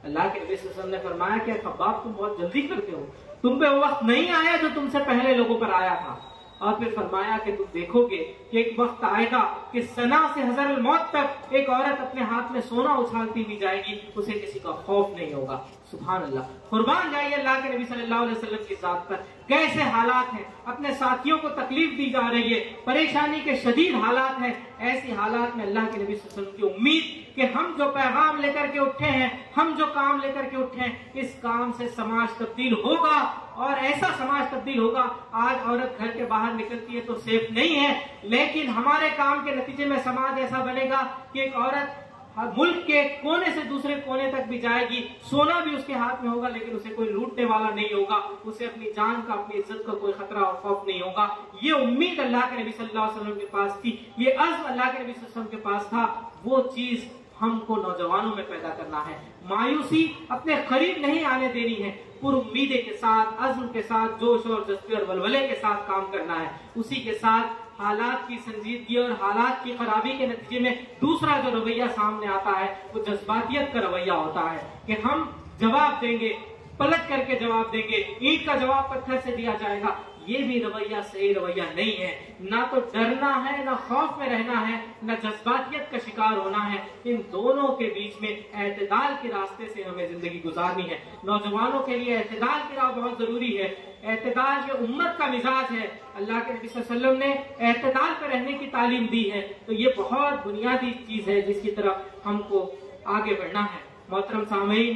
اللہ کے نبی صلی اللہ علیہ وسلم نے فرمایا کہ خباب تم بہت جلدی کرتے ہو، تم پہ وہ وقت نہیں آیا جو تم سے پہلے لوگوں پر آیا تھا۔ اور پھر فرمایا کہ تم دیکھو گے کہ ایک وقت آئے گا کہ سنا سے حضر الموت تک ایک عورت اپنے ہاتھ میں سونا اچھالتی ہوئی جائے گی، اسے کسی کا خوف نہیں ہوگا۔ سبحان اللہ، قربان جائیے اللہ کے نبی صلی اللہ علیہ وسلم کی ذات پر۔ کیسے حالات ہیں، اپنے ساتھیوں کو تکلیف دی جا رہی ہے، پریشانی کے شدید حالات ہیں، ایسی حالات میں اللہ کے نبی صلی اللہ علیہ وسلم کی امید کہ ہم جو پیغام لے کر کے اٹھے ہیں، ہم جو کام لے کر کے اٹھے ہیں، اس کام سے سماج تبدیل ہوگا، اور ایسا سماج تبدیل ہوگا۔ آج عورت گھر کے باہر نکلتی ہے تو سیف نہیں ہے، لیکن ہمارے کام کے نتیجے میں سماج ایسا بنے گا کہ ایک عورت ملک کے کونے سے دوسرے کونے تک بھی جائے گی، سونا بھی اس کے ہاتھ میں ہوگا لیکن اسے کوئی لوٹنے والا نہیں ہوگا، اسے اپنی جان کا، اپنی عزت کا کوئی خطرہ اور خوف نہیں ہوگا۔ یہ امید اللہ کے نبی صلی اللہ علیہ وسلم کے پاس تھی، یہ عزم اللہ کے نبی صلی اللہ علیہ وسلم کے پاس تھا۔ وہ چیز ہم کو نوجوانوں میں پیدا کرنا ہے۔ مایوسی اپنے قریب نہیں آنے دینی ہے، پر امیدے کے ساتھ، عزم کے ساتھ، جوش اور جذبے اور ولولے کے ساتھ کام کرنا ہے۔ اسی کے ساتھ حالات کی سنجیدگی اور حالات کی خرابی کے نتیجے میں دوسرا جو رویہ سامنے آتا ہے وہ جذباتیت کا رویہ ہوتا ہے کہ ہم جواب دیں گے، پلٹ کر کے جواب دیں گے، اینٹ کا جواب پتھر سے دیا جائے گا۔ یہ بھی رویہ صحیح رویہ نہیں ہے. نہ تو ڈرنا ہے، نہ خوف میں رہنا ہے، نہ جذباتیت کا شکار ہونا ہے. ان دونوں کے بیچ میں اعتدال کے راستے سے ہمیں زندگی گزارنی ہے. نوجوانوں کے لیے اعتدال کی راہ بہت ضروری ہے. اعتدال یہ امت کا مزاج ہے. اللہ کے نبی صلی اللہ علیہ وسلم نے اعتدال پہ رہنے کی تعلیم دی ہے. تو یہ بہت بنیادی چیز ہے جس کی طرف ہم کو آگے بڑھنا ہے. محترم سامعین،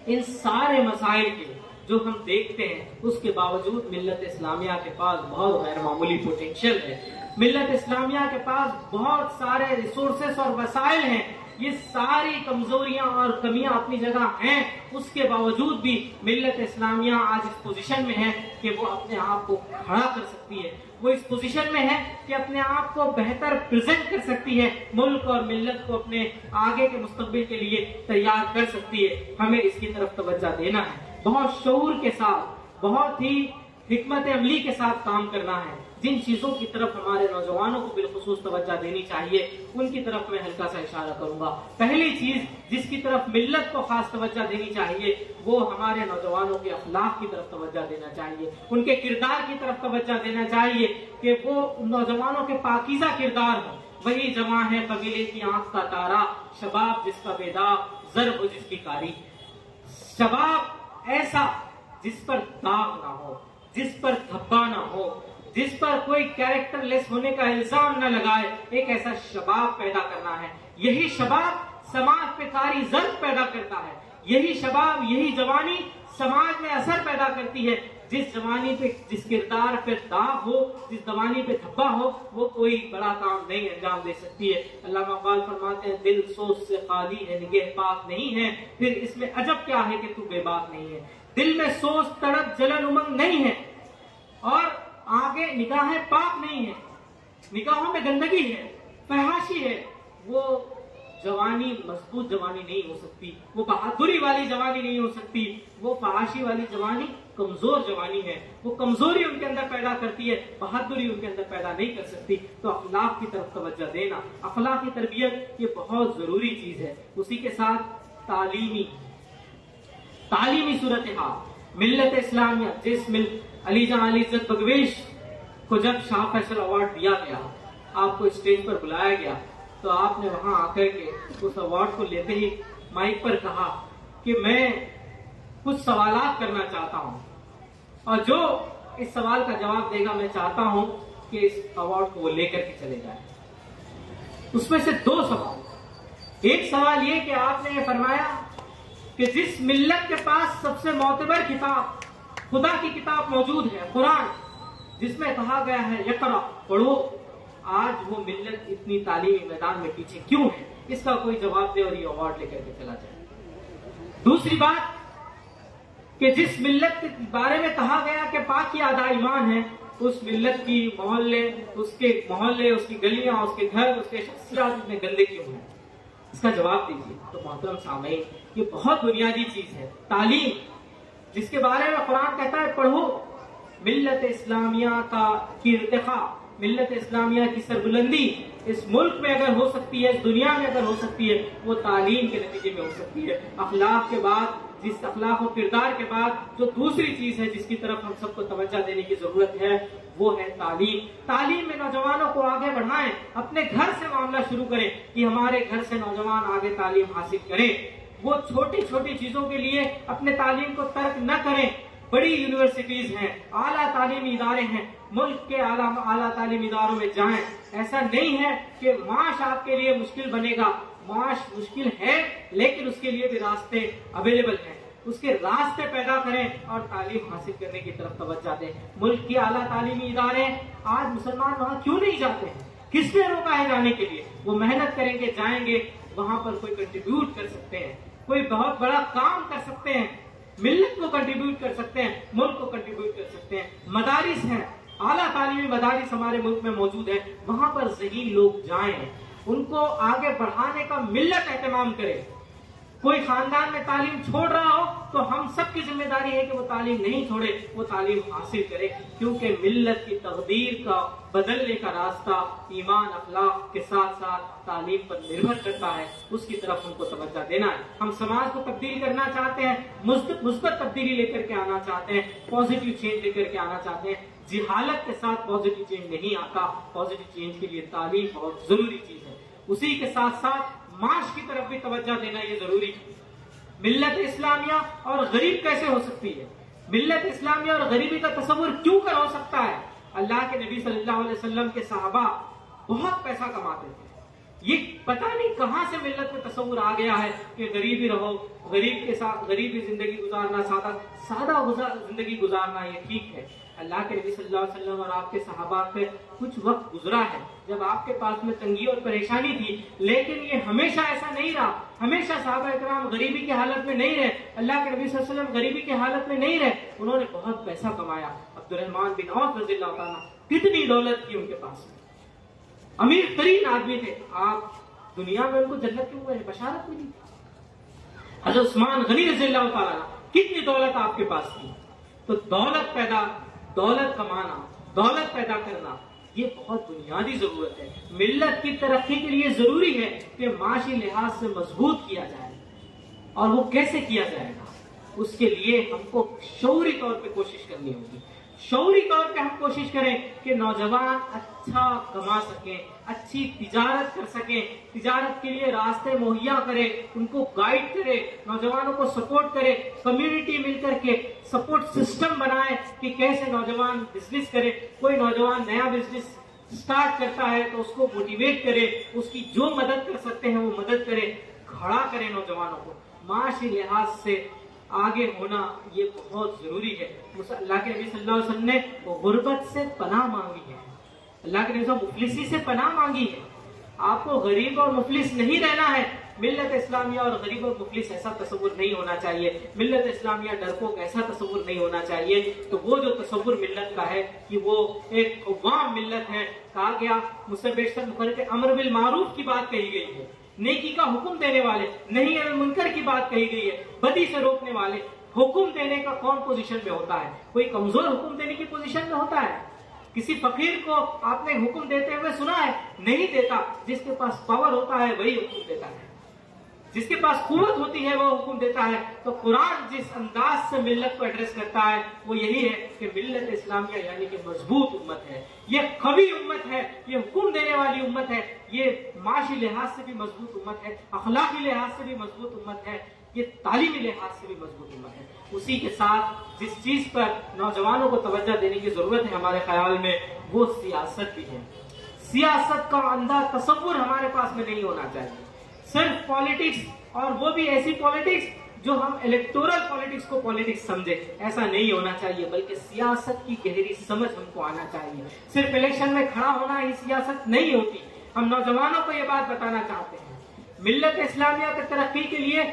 ان سارے مسائل کے جو ہم دیکھتے ہیں اس کے باوجود ملت اسلامیہ کے پاس بہت غیر معمولی پوٹینشیل ہے. ملت اسلامیہ کے پاس بہت سارے ریسورسز اور وسائل ہیں. یہ ساری کمزوریاں اور کمیاں اپنی جگہ ہیں، اس کے باوجود بھی ملت اسلامیہ آج اس پوزیشن میں ہے کہ وہ اپنے آپ کو کھڑا کر سکتی ہے. وہ اس پوزیشن میں ہے کہ اپنے آپ کو بہتر پریزنٹ کر سکتی ہے، ملک اور ملت کو اپنے آگے کے مستقبل کے لیے تیار کر سکتی ہے. ہمیں اس کی طرف توجہ دینا ہے، بہت شعور کے ساتھ، بہت ہی حکمت عملی کے ساتھ کام کرنا ہے. جن چیزوں کی طرف ہمارے نوجوانوں کو بالخصوص توجہ دینی چاہیے ان کی طرف میں ہلکا سا اشارہ کروں گا. پہلی چیز جس کی طرف ملت کو خاص توجہ دینی چاہیے وہ ہمارے نوجوانوں کے اخلاق کی طرف توجہ دینا چاہیے، ان کے کردار کی طرف توجہ دینا چاہیے کہ وہ نوجوانوں کے پاکیزہ کردار ہوں. وہی جوان ہے قبیلے کی آنکھ کا تارا، شباب جس کا بیداغ، ضرب ہو جس کی کاری. شباب ایسا جس پر داغ نہ ہو، جس پر دھبا نہ ہو، جس پر کوئی کیریکٹر لیس ہونے کا الزام نہ لگائے. ایک ایسا شباب پیدا کرنا ہے. یہی شباب سماج پہ کاری ضرب پیدا کرتا ہے. یہی شباب، یہی جوانی سماج میں اثر پیدا کرتی ہے. جس جوانی پہ، جس کردار پہ داغ ہو، جس جوانی پہ دھبا ہو، وہ کوئی بڑا کام نہیں انجام دے سکتی ہے. علامہ اقبال فرماتے ہیں دل سوچ سے خالی ہے، نگہ پاک نہیں ہے، پھر اس میں عجب کیا ہے کہ تو بے باک نہیں ہے. دل میں سوچ، تڑپ، جلن، امنگ نہیں ہے اور آگے نگاہیں پاک نہیں ہے، نگاہوں میں گندگی ہے، فحاشی ہے. وہ جوانی مضبوط جوانی نہیں ہو سکتی، وہ بہادری والی جوانی نہیں ہو سکتی. وہ فحاشی والی جوانی کمزور جوانی ہے. وہ کمزوری ان کے اندر پیدا کرتی ہے، بہادری ان کے اندر پیدا نہیں کر سکتی. تو اخلاق کی طرف توجہ دینا، اخلاق کی تربیت یہ بہت ضروری چیز ہے. اسی کے ساتھ تعلیمی صورتحال. ملت اسلامیہ جس علی جہاں علی عزت بگویش کو جب شاہ فیصل ایوارڈ دیا گیا، آپ کو اسٹیج پر بلایا گیا تو آپ نے وہاں آ کر کے اس ایوارڈ کو لیتے ہی مائک پر کہا کہ میں کچھ سوالات کرنا چاہتا ہوں اور جو اس سوال کا جواب دے گا میں چاہتا ہوں کہ اس ایوارڈ کو وہ لے کر کے چلے جائے. اس میں سے 2 سوال. ایک سوال یہ کہ آپ نے یہ فرمایا کہ جس ملت کے پاس سب سے معتبر کتاب خدا کی کتاب موجود ہے، قرآن، جس میں کہا گیا ہے اقرا، پڑھو، آج وہ ملت اتنی تعلیمی میدان میں پیچھے کیوں ہے؟ اس کا کوئی جواب دے اور یہ ایوارڈ لے کر کے چلا جائے. دوسری بات کہ جس ملت کے بارے میں کہا گیا کہ پاکی آدھا ایمان ہے، اس ملت کی محلے، اس کی گلیاں، اس کے گھر، اس کے شخصیات اتنے گندے کیوں ہیں؟ اس کا جواب دیجیے. تو محترم سامعین، یہ بہت بنیادی چیز ہے تعلیم، جس کے بارے میں قرآن کہتا ہے پڑھو. ملت اسلامیہ کی ارتقاء، ملت اسلامیہ کی سربلندی اس ملک میں اگر ہو سکتی ہے، اس دنیا میں اگر ہو سکتی ہے، وہ تعلیم کے نتیجے میں ہو سکتی ہے. اخلاق کے بعد، جس اخلاق و کردار کے بعد جو دوسری چیز ہے جس کی طرف ہم سب کو توجہ دینے کی ضرورت ہے وہ ہے تعلیم. تعلیم میں نوجوانوں کو آگے بڑھائیں، اپنے گھر سے معاملہ شروع کریں کہ ہمارے گھر سے نوجوان آگے تعلیم حاصل کریں. وہ چھوٹی چھوٹی چیزوں کے لیے اپنے تعلیم کو ترک نہ کریں. بڑی یونیورسٹیز ہیں، اعلیٰ تعلیمی ادارے ہیں، ملک کے اعلیٰ تعلیمی اداروں میں جائیں. ایسا نہیں ہے کہ معاش آپ کے لیے مشکل بنے گا، معاش مشکل ہے لیکن اس کے لیے بھی راستے اویلیبل ہیں. اس کے راستے پیدا کریں اور تعلیم حاصل کرنے کی طرف توجہ دیں. ملک کے اعلیٰ تعلیمی ادارے، آج مسلمان وہاں کیوں نہیں جاتے ہیں؟ کس نے روکا ہے جانے کے لیے؟ وہ محنت کریں گے، جائیں گے، وہاں پر کوئی کنٹریبیوٹ کر سکتے ہیں، کوئی بہت بڑا کام کر سکتے ہیں، ملت کو کنٹریبیوٹ کر سکتے ہیں، ملک کو کنٹریبیوٹ کر سکتے ہیں. مدارس ہیں، اعلیٰ تعلیمی مدارس ہمارے ملک میں موجود ہیں، وہاں پر ذہین لوگ جائیں، ان کو آگے بڑھانے کا ملت اہتمام کرے. کوئی خاندان میں تعلیم چھوڑ رہا ہو تو ہم سب کی ذمہ داری ہے کہ وہ تعلیم نہیں چھوڑے، وہ تعلیم حاصل کرے، کیونکہ ملت کی تقدیر کا بدلنے کا راستہ ایمان اخلاق کے ساتھ ساتھ تعلیم پر نربھر کرتا ہے، اس کی طرف ان کو توجہ دینا ہے۔ ہم سماج کو تبدیل کرنا چاہتے ہیں، مثبت تبدیلی لے کر کے آنا چاہتے ہیں، پازیٹیو چینج لے کر کے آنا چاہتے ہیں۔ جہالت کے ساتھ پازیٹیو چینج نہیں آتا، پازیٹیو چینج کے لیے تعلیم بہت ضروری چیز ہے۔ اسی کے ساتھ ساتھ معاش کی طرف بھی توجہ دینا یہ ضروری ہے۔ ملت اسلامیہ اور غریب کیسے ہو سکتی ہے؟ ملت اسلامیہ اور غریبی کا تصور کیوں کر ہو سکتا ہے؟ اللہ کے نبی صلی اللہ علیہ وسلم کے صحابہ بہت پیسہ کماتے تھے، یہ پتہ نہیں کہاں سے ملت میں تصور آ گیا ہے کہ غریب ہی رہو، غریب کے ساتھ غریبی زندگی گزارنا، سادہ زندگی گزارنا یہ ٹھیک ہے۔ اللہ کے نبی صلی اللہ علیہ وسلم اور آپ کے صحابہ پہ کچھ وقت گزرا ہے جب آپ کے پاس میں تنگی اور پریشانی تھی، لیکن یہ ہمیشہ ایسا نہیں رہا، ہمیشہ صحابہ اکرام غریبی کی حالت میں نہیں رہے، اللہ کے نبی صلی اللہ علیہ وسلم غریبی کی حالت میں نہیں رہے، انہوں نے بہت پیسہ کمایا۔ عبد الرحمن بن عوف رضی اللہ تعالیٰ کتنی دولت تھی ان کے پاس میں، امیر ترین آدمی تھے، آپ دنیا میں ان کو جنت کی بشارت ملی۔ حضرت عثمان غنی رضی اللہ تعالیٰ کتنی دولت آپ کے پاس تھی۔ تو دولت کمانا، دولت پیدا کرنا یہ بہت بنیادی ضرورت ہے۔ ملت کی ترقی کے لیے ضروری ہے کہ معاشی لحاظ سے مضبوط کیا جائے، اور وہ کیسے کیا جائے گا؟ اس کے لیے ہم کو شعوری طور پہ کوشش کرنی ہوگی۔ شعوری طور پہ ہم کوشش کریں کہ نوجوان اچھا کما سکیں، اچھی تجارت کر سکیں، تجارت کے لیے راستے مہیا کرے، ان کو گائیڈ کرے، نوجوانوں کو سپورٹ کرے، کمیونٹی مل کر کے سپورٹ سسٹم بنائے کہ کیسے نوجوان بزنس کرے۔ کوئی نوجوان نیا بزنس سٹارٹ کرتا ہے تو اس کو موٹیویٹ کرے، اس کی جو مدد کر سکتے ہیں وہ مدد کرے، کھڑا کرے نوجوانوں کو۔ معاشی لحاظ سے آگے ہونا یہ بہت ضروری ہے۔ اللہ کے نبی صلی اللہ علیہ وسلم نے غربت سے پناہ مانگی ہے، اللہ کے نبی صلی اللہ علیہ وسلم مفلسی سے پناہ مانگی ہے۔ آپ کو غریب اور مفلس نہیں رہنا ہے۔ ملت اسلامیہ اور غریب اور مفلس ایسا تصور نہیں ہونا چاہیے، ملت اسلامیہ ڈرپوک ایسا تصور نہیں ہونا چاہیے۔ تو وہ جو تصور ملت کا ہے کہ وہ ایک عوام ملت ہے، کہا گیا مجھ سے بیشتر مخرج امر بالمعروف کی بات کہی گئی ہے، نیکی کا حکم دینے والے، نہیں المنکر کی بات کہی گئی ہے، بدی سے روکنے والے۔ حکم دینے کا کون پوزیشن میں ہوتا ہے؟ کوئی کمزور حکم دینے کی پوزیشن میں ہوتا ہے؟ کسی فقیر کو آپ نے حکم دیتے ہوئے سنا ہے؟ نہیں دیتا۔ جس کے پاس پاور ہوتا ہے وہی حکم دیتا ہے، جس کے پاس قوت ہوتی ہے وہ حکم دیتا ہے۔ تو قرآن جس انداز سے ملت کو ایڈریس کرتا ہے وہ یہی ہے کہ ملت اسلامیہ یعنی کہ مضبوط امت ہے، یہ قوی امت ہے، یہ حکم دینے والی امت ہے، یہ معاشی لحاظ سے بھی مضبوط امت ہے، اخلاقی لحاظ سے بھی مضبوط امت ہے، یہ تعلیمی لحاظ سے بھی مضبوط امت ہے۔ اسی کے ساتھ جس چیز پر نوجوانوں کو توجہ دینے کی ضرورت ہے ہمارے خیال میں وہ سیاست بھی ہے۔ سیاست کا اندھا تصور ہمارے پاس میں نہیں ہونا چاہیے، صرف پالیٹکس، اور وہ بھی ایسی پالیٹکس جو ہم الیکٹورل پالیٹکس کو پالیٹکس سمجھے، ایسا نہیں ہونا چاہیے، بلکہ سیاست کی گہری سمجھ ہم کو آنا چاہیے۔ صرف الیکشن میں کھڑا ہونا ہی سیاست نہیں ہوتی۔ ہم نوجوانوں کو یہ بات بتانا چاہتے ہیں، ملت اسلامیہ کی ترقی کے لیے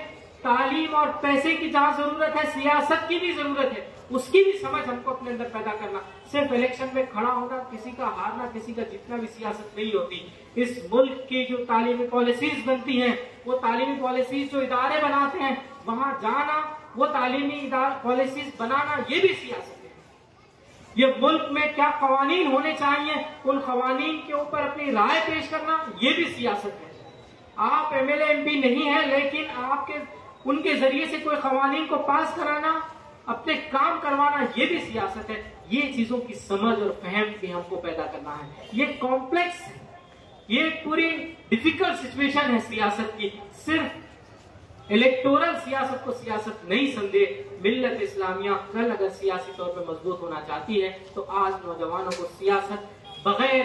تعلیم اور پیسے کی جہاں ضرورت ہے، سیاست کی بھی ضرورت ہے، اس کی بھی سمجھ ہم کو اپنے اندر پیدا کرنا۔ صرف الیکشن میں کھڑا ہونا، کسی کا ہارنا، کسی کا جتنا بھی سیاست نہیں ہوتی۔ اس ملک کی جو تعلیمی پالیسیز بنتی ہیں، وہ تعلیمی پالیسیز جو ادارے بناتے ہیں وہاں جانا، وہ تعلیمی پالیسیز بنانا، یہ بھی سیاست ہے۔ یہ ملک میں کیا قوانین ہونے چاہیے، ان قوانین کے اوپر اپنی رائے پیش کرنا، یہ بھی سیاست ہے۔ آپ M L A M P نہیں ہیں، لیکن آپ کے ان کے ذریعے سے کوئی قوانین کو پاس کرانا، اپنے کام کروانا، یہ بھی سیاست ہے۔ یہ چیزوں کی سمجھ اور فہم بھی ہم کو پیدا کرنا ہے۔ یہ کمپلیکس ہے، یہ پوری ڈیفیکلٹ سچویشن ہے سیاست کی۔ صرف الیکٹورل سیاست کو سیاست نہیں سمجھے۔ ملت اسلامیہ کل اگر سیاسی طور پہ مضبوط ہونا چاہتی ہے تو آج نوجوانوں کو سیاست بغیر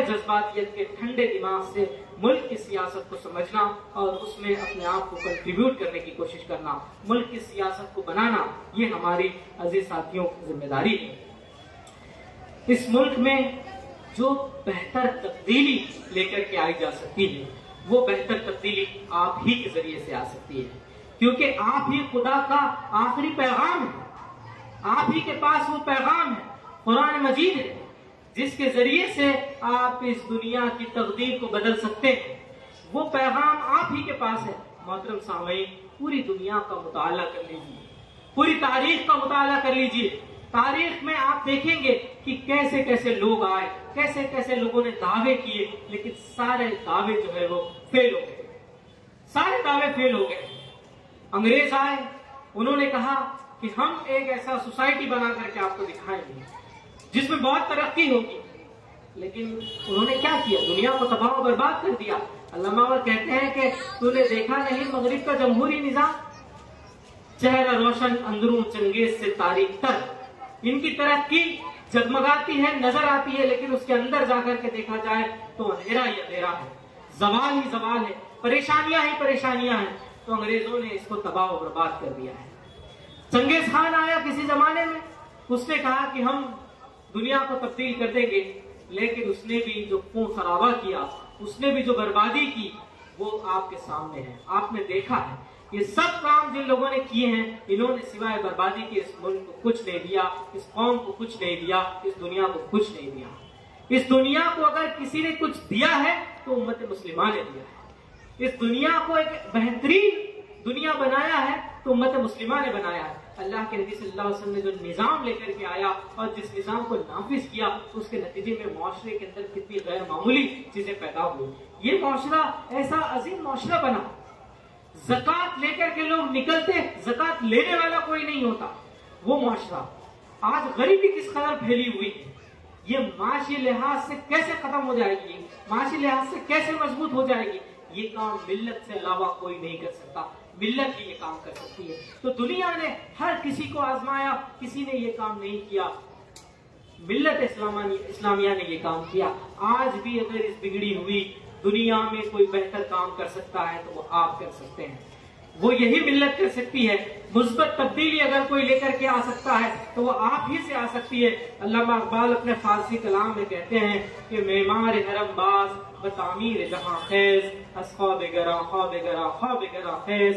جذباتیت کے ٹھنڈے دماغ سے ملک کی سیاست کو سمجھنا اور اس میں اپنے آپ کو کنٹریبیوٹ کرنے کی کوشش کرنا، ملک کی سیاست کو بنانا، یہ ہماری عزیز ساتھیوں کی ذمہ داری ہے۔ اس ملک میں جو بہتر تبدیلی لے کر کے آئی جا سکتی ہے وہ بہتر تبدیلی آپ ہی کے ذریعے سے آ سکتی ہے، کیونکہ آپ ہی خدا کا آخری پیغام ہے، آپ ہی کے پاس وہ پیغام ہے، قرآن مجید ہے، جس کے ذریعے سے آپ اس دنیا کی تقدیر کو بدل سکتے ہیں۔ وہ پیغام آپ ہی کے پاس ہے۔ محترم سامعین، پوری دنیا کا مطالعہ کر لیجیے، پوری تاریخ کا مطالعہ کر لیجیے۔ تاریخ میں آپ دیکھیں گے کہ کیسے کیسے لوگ آئے، کیسے کیسے لوگوں نے دعوے کیے، لیکن سارے دعوے جو ہے وہ فیل ہو گئے، سارے دعوے فیل ہو گئے۔ انگریز آئے، انہوں نے کہا کہ ہم ایک ایسا سوسائٹی بنا کر کے آپ کو دکھائیں گے جس میں بہت ترقی ہوگی، لیکن انہوں نے کیا کیا؟ دنیا کو تباہ و برباد کر دیا۔ علامہ اقبال کہتے ہیں کہ تو نے دیکھا نہیں مغرب کا جمہوری نظام، چہرہ روشن اندروں چنگیز سے تاریخ تر، ان کی ترقی جگمگاتی ہے، نظر آتی ہے، لیکن اس کے اندر جا کر کے دیکھا جائے تو اندھیرا ہی اندھیرا ہے، زوال ہی زوال ہے، پریشانیاں ہی پریشانیاں ہیں۔ تو انگریزوں نے اس کو تباہ و برباد کر دیا ہے۔ چنگیز خان آیا کسی زمانے میں، اس نے کہا کہ ہم دنیا کو تبدیل کر دیں گے، لیکن اس نے بھی جو خون خرابہ کیا، اس نے بھی جو بربادی کی، وہ آپ کے سامنے ہے، آپ نے دیکھا ہے۔ یہ سب کام جن لوگوں نے کیے ہیں، انہوں نے سوائے بربادی کے اس ملک کو کچھ نہیں دیا، اس قوم کو کچھ نہیں دیا، اس دنیا کو کچھ نہیں دیا۔ اس دنیا کو اگر کسی نے کچھ دیا ہے تو امت مسلمہ نے دیا ہے۔ اس دنیا کو ایک بہترین دنیا بنایا ہے تو امت مسلمہ نے بنایا ہے۔ اللہ کے نبی صلی اللہ علیہ وسلم نے جو نظام لے کر کے آیا اور جس نظام کو نافذ کیا، اس کے نتیجے میں معاشرے کے اندر کتنی غیر معمولی چیزیں پیدا ہوئی۔ یہ معاشرہ ایسا عظیم معاشرہ بنا، زکوٰۃ لے کر کے لوگ نکلتے، زکوٰۃ لینے والا کوئی نہیں ہوتا۔ وہ معاشرہ آج غریبی کس قدر پھیلی ہوئی ہے، یہ معاشی لحاظ سے کیسے ختم ہو جائے گی، معاشی لحاظ سے کیسے مضبوط ہو جائے گی، یہ کام ملت سے علاوہ کوئی نہیں کر سکتا، ملت ہی یہ کام کر سکتی ہے۔ تو دنیا نے ہر کسی کو آزمایا، کسی نے یہ کام نہیں کیا، ملت اسلامیہ نے یہ کام کیا۔ آج بھی اگر اس بگڑی ہوئی دنیا میں کوئی بہتر کام کر سکتا ہے تو وہ آپ کر سکتے ہیں، وہ یہی ملت کر سکتی ہے۔ مثبت تبدیلی اگر کوئی لے کر کے آ سکتا ہے تو وہ آپ ہی سے آ سکتی ہے۔ علامہ اقبال اپنے فارسی کلام میں کہتے ہیں کہ معمار حرم باز بتعمیر جہاں خیز، از خواب گراں خواب گراں خواب گراں خیز۔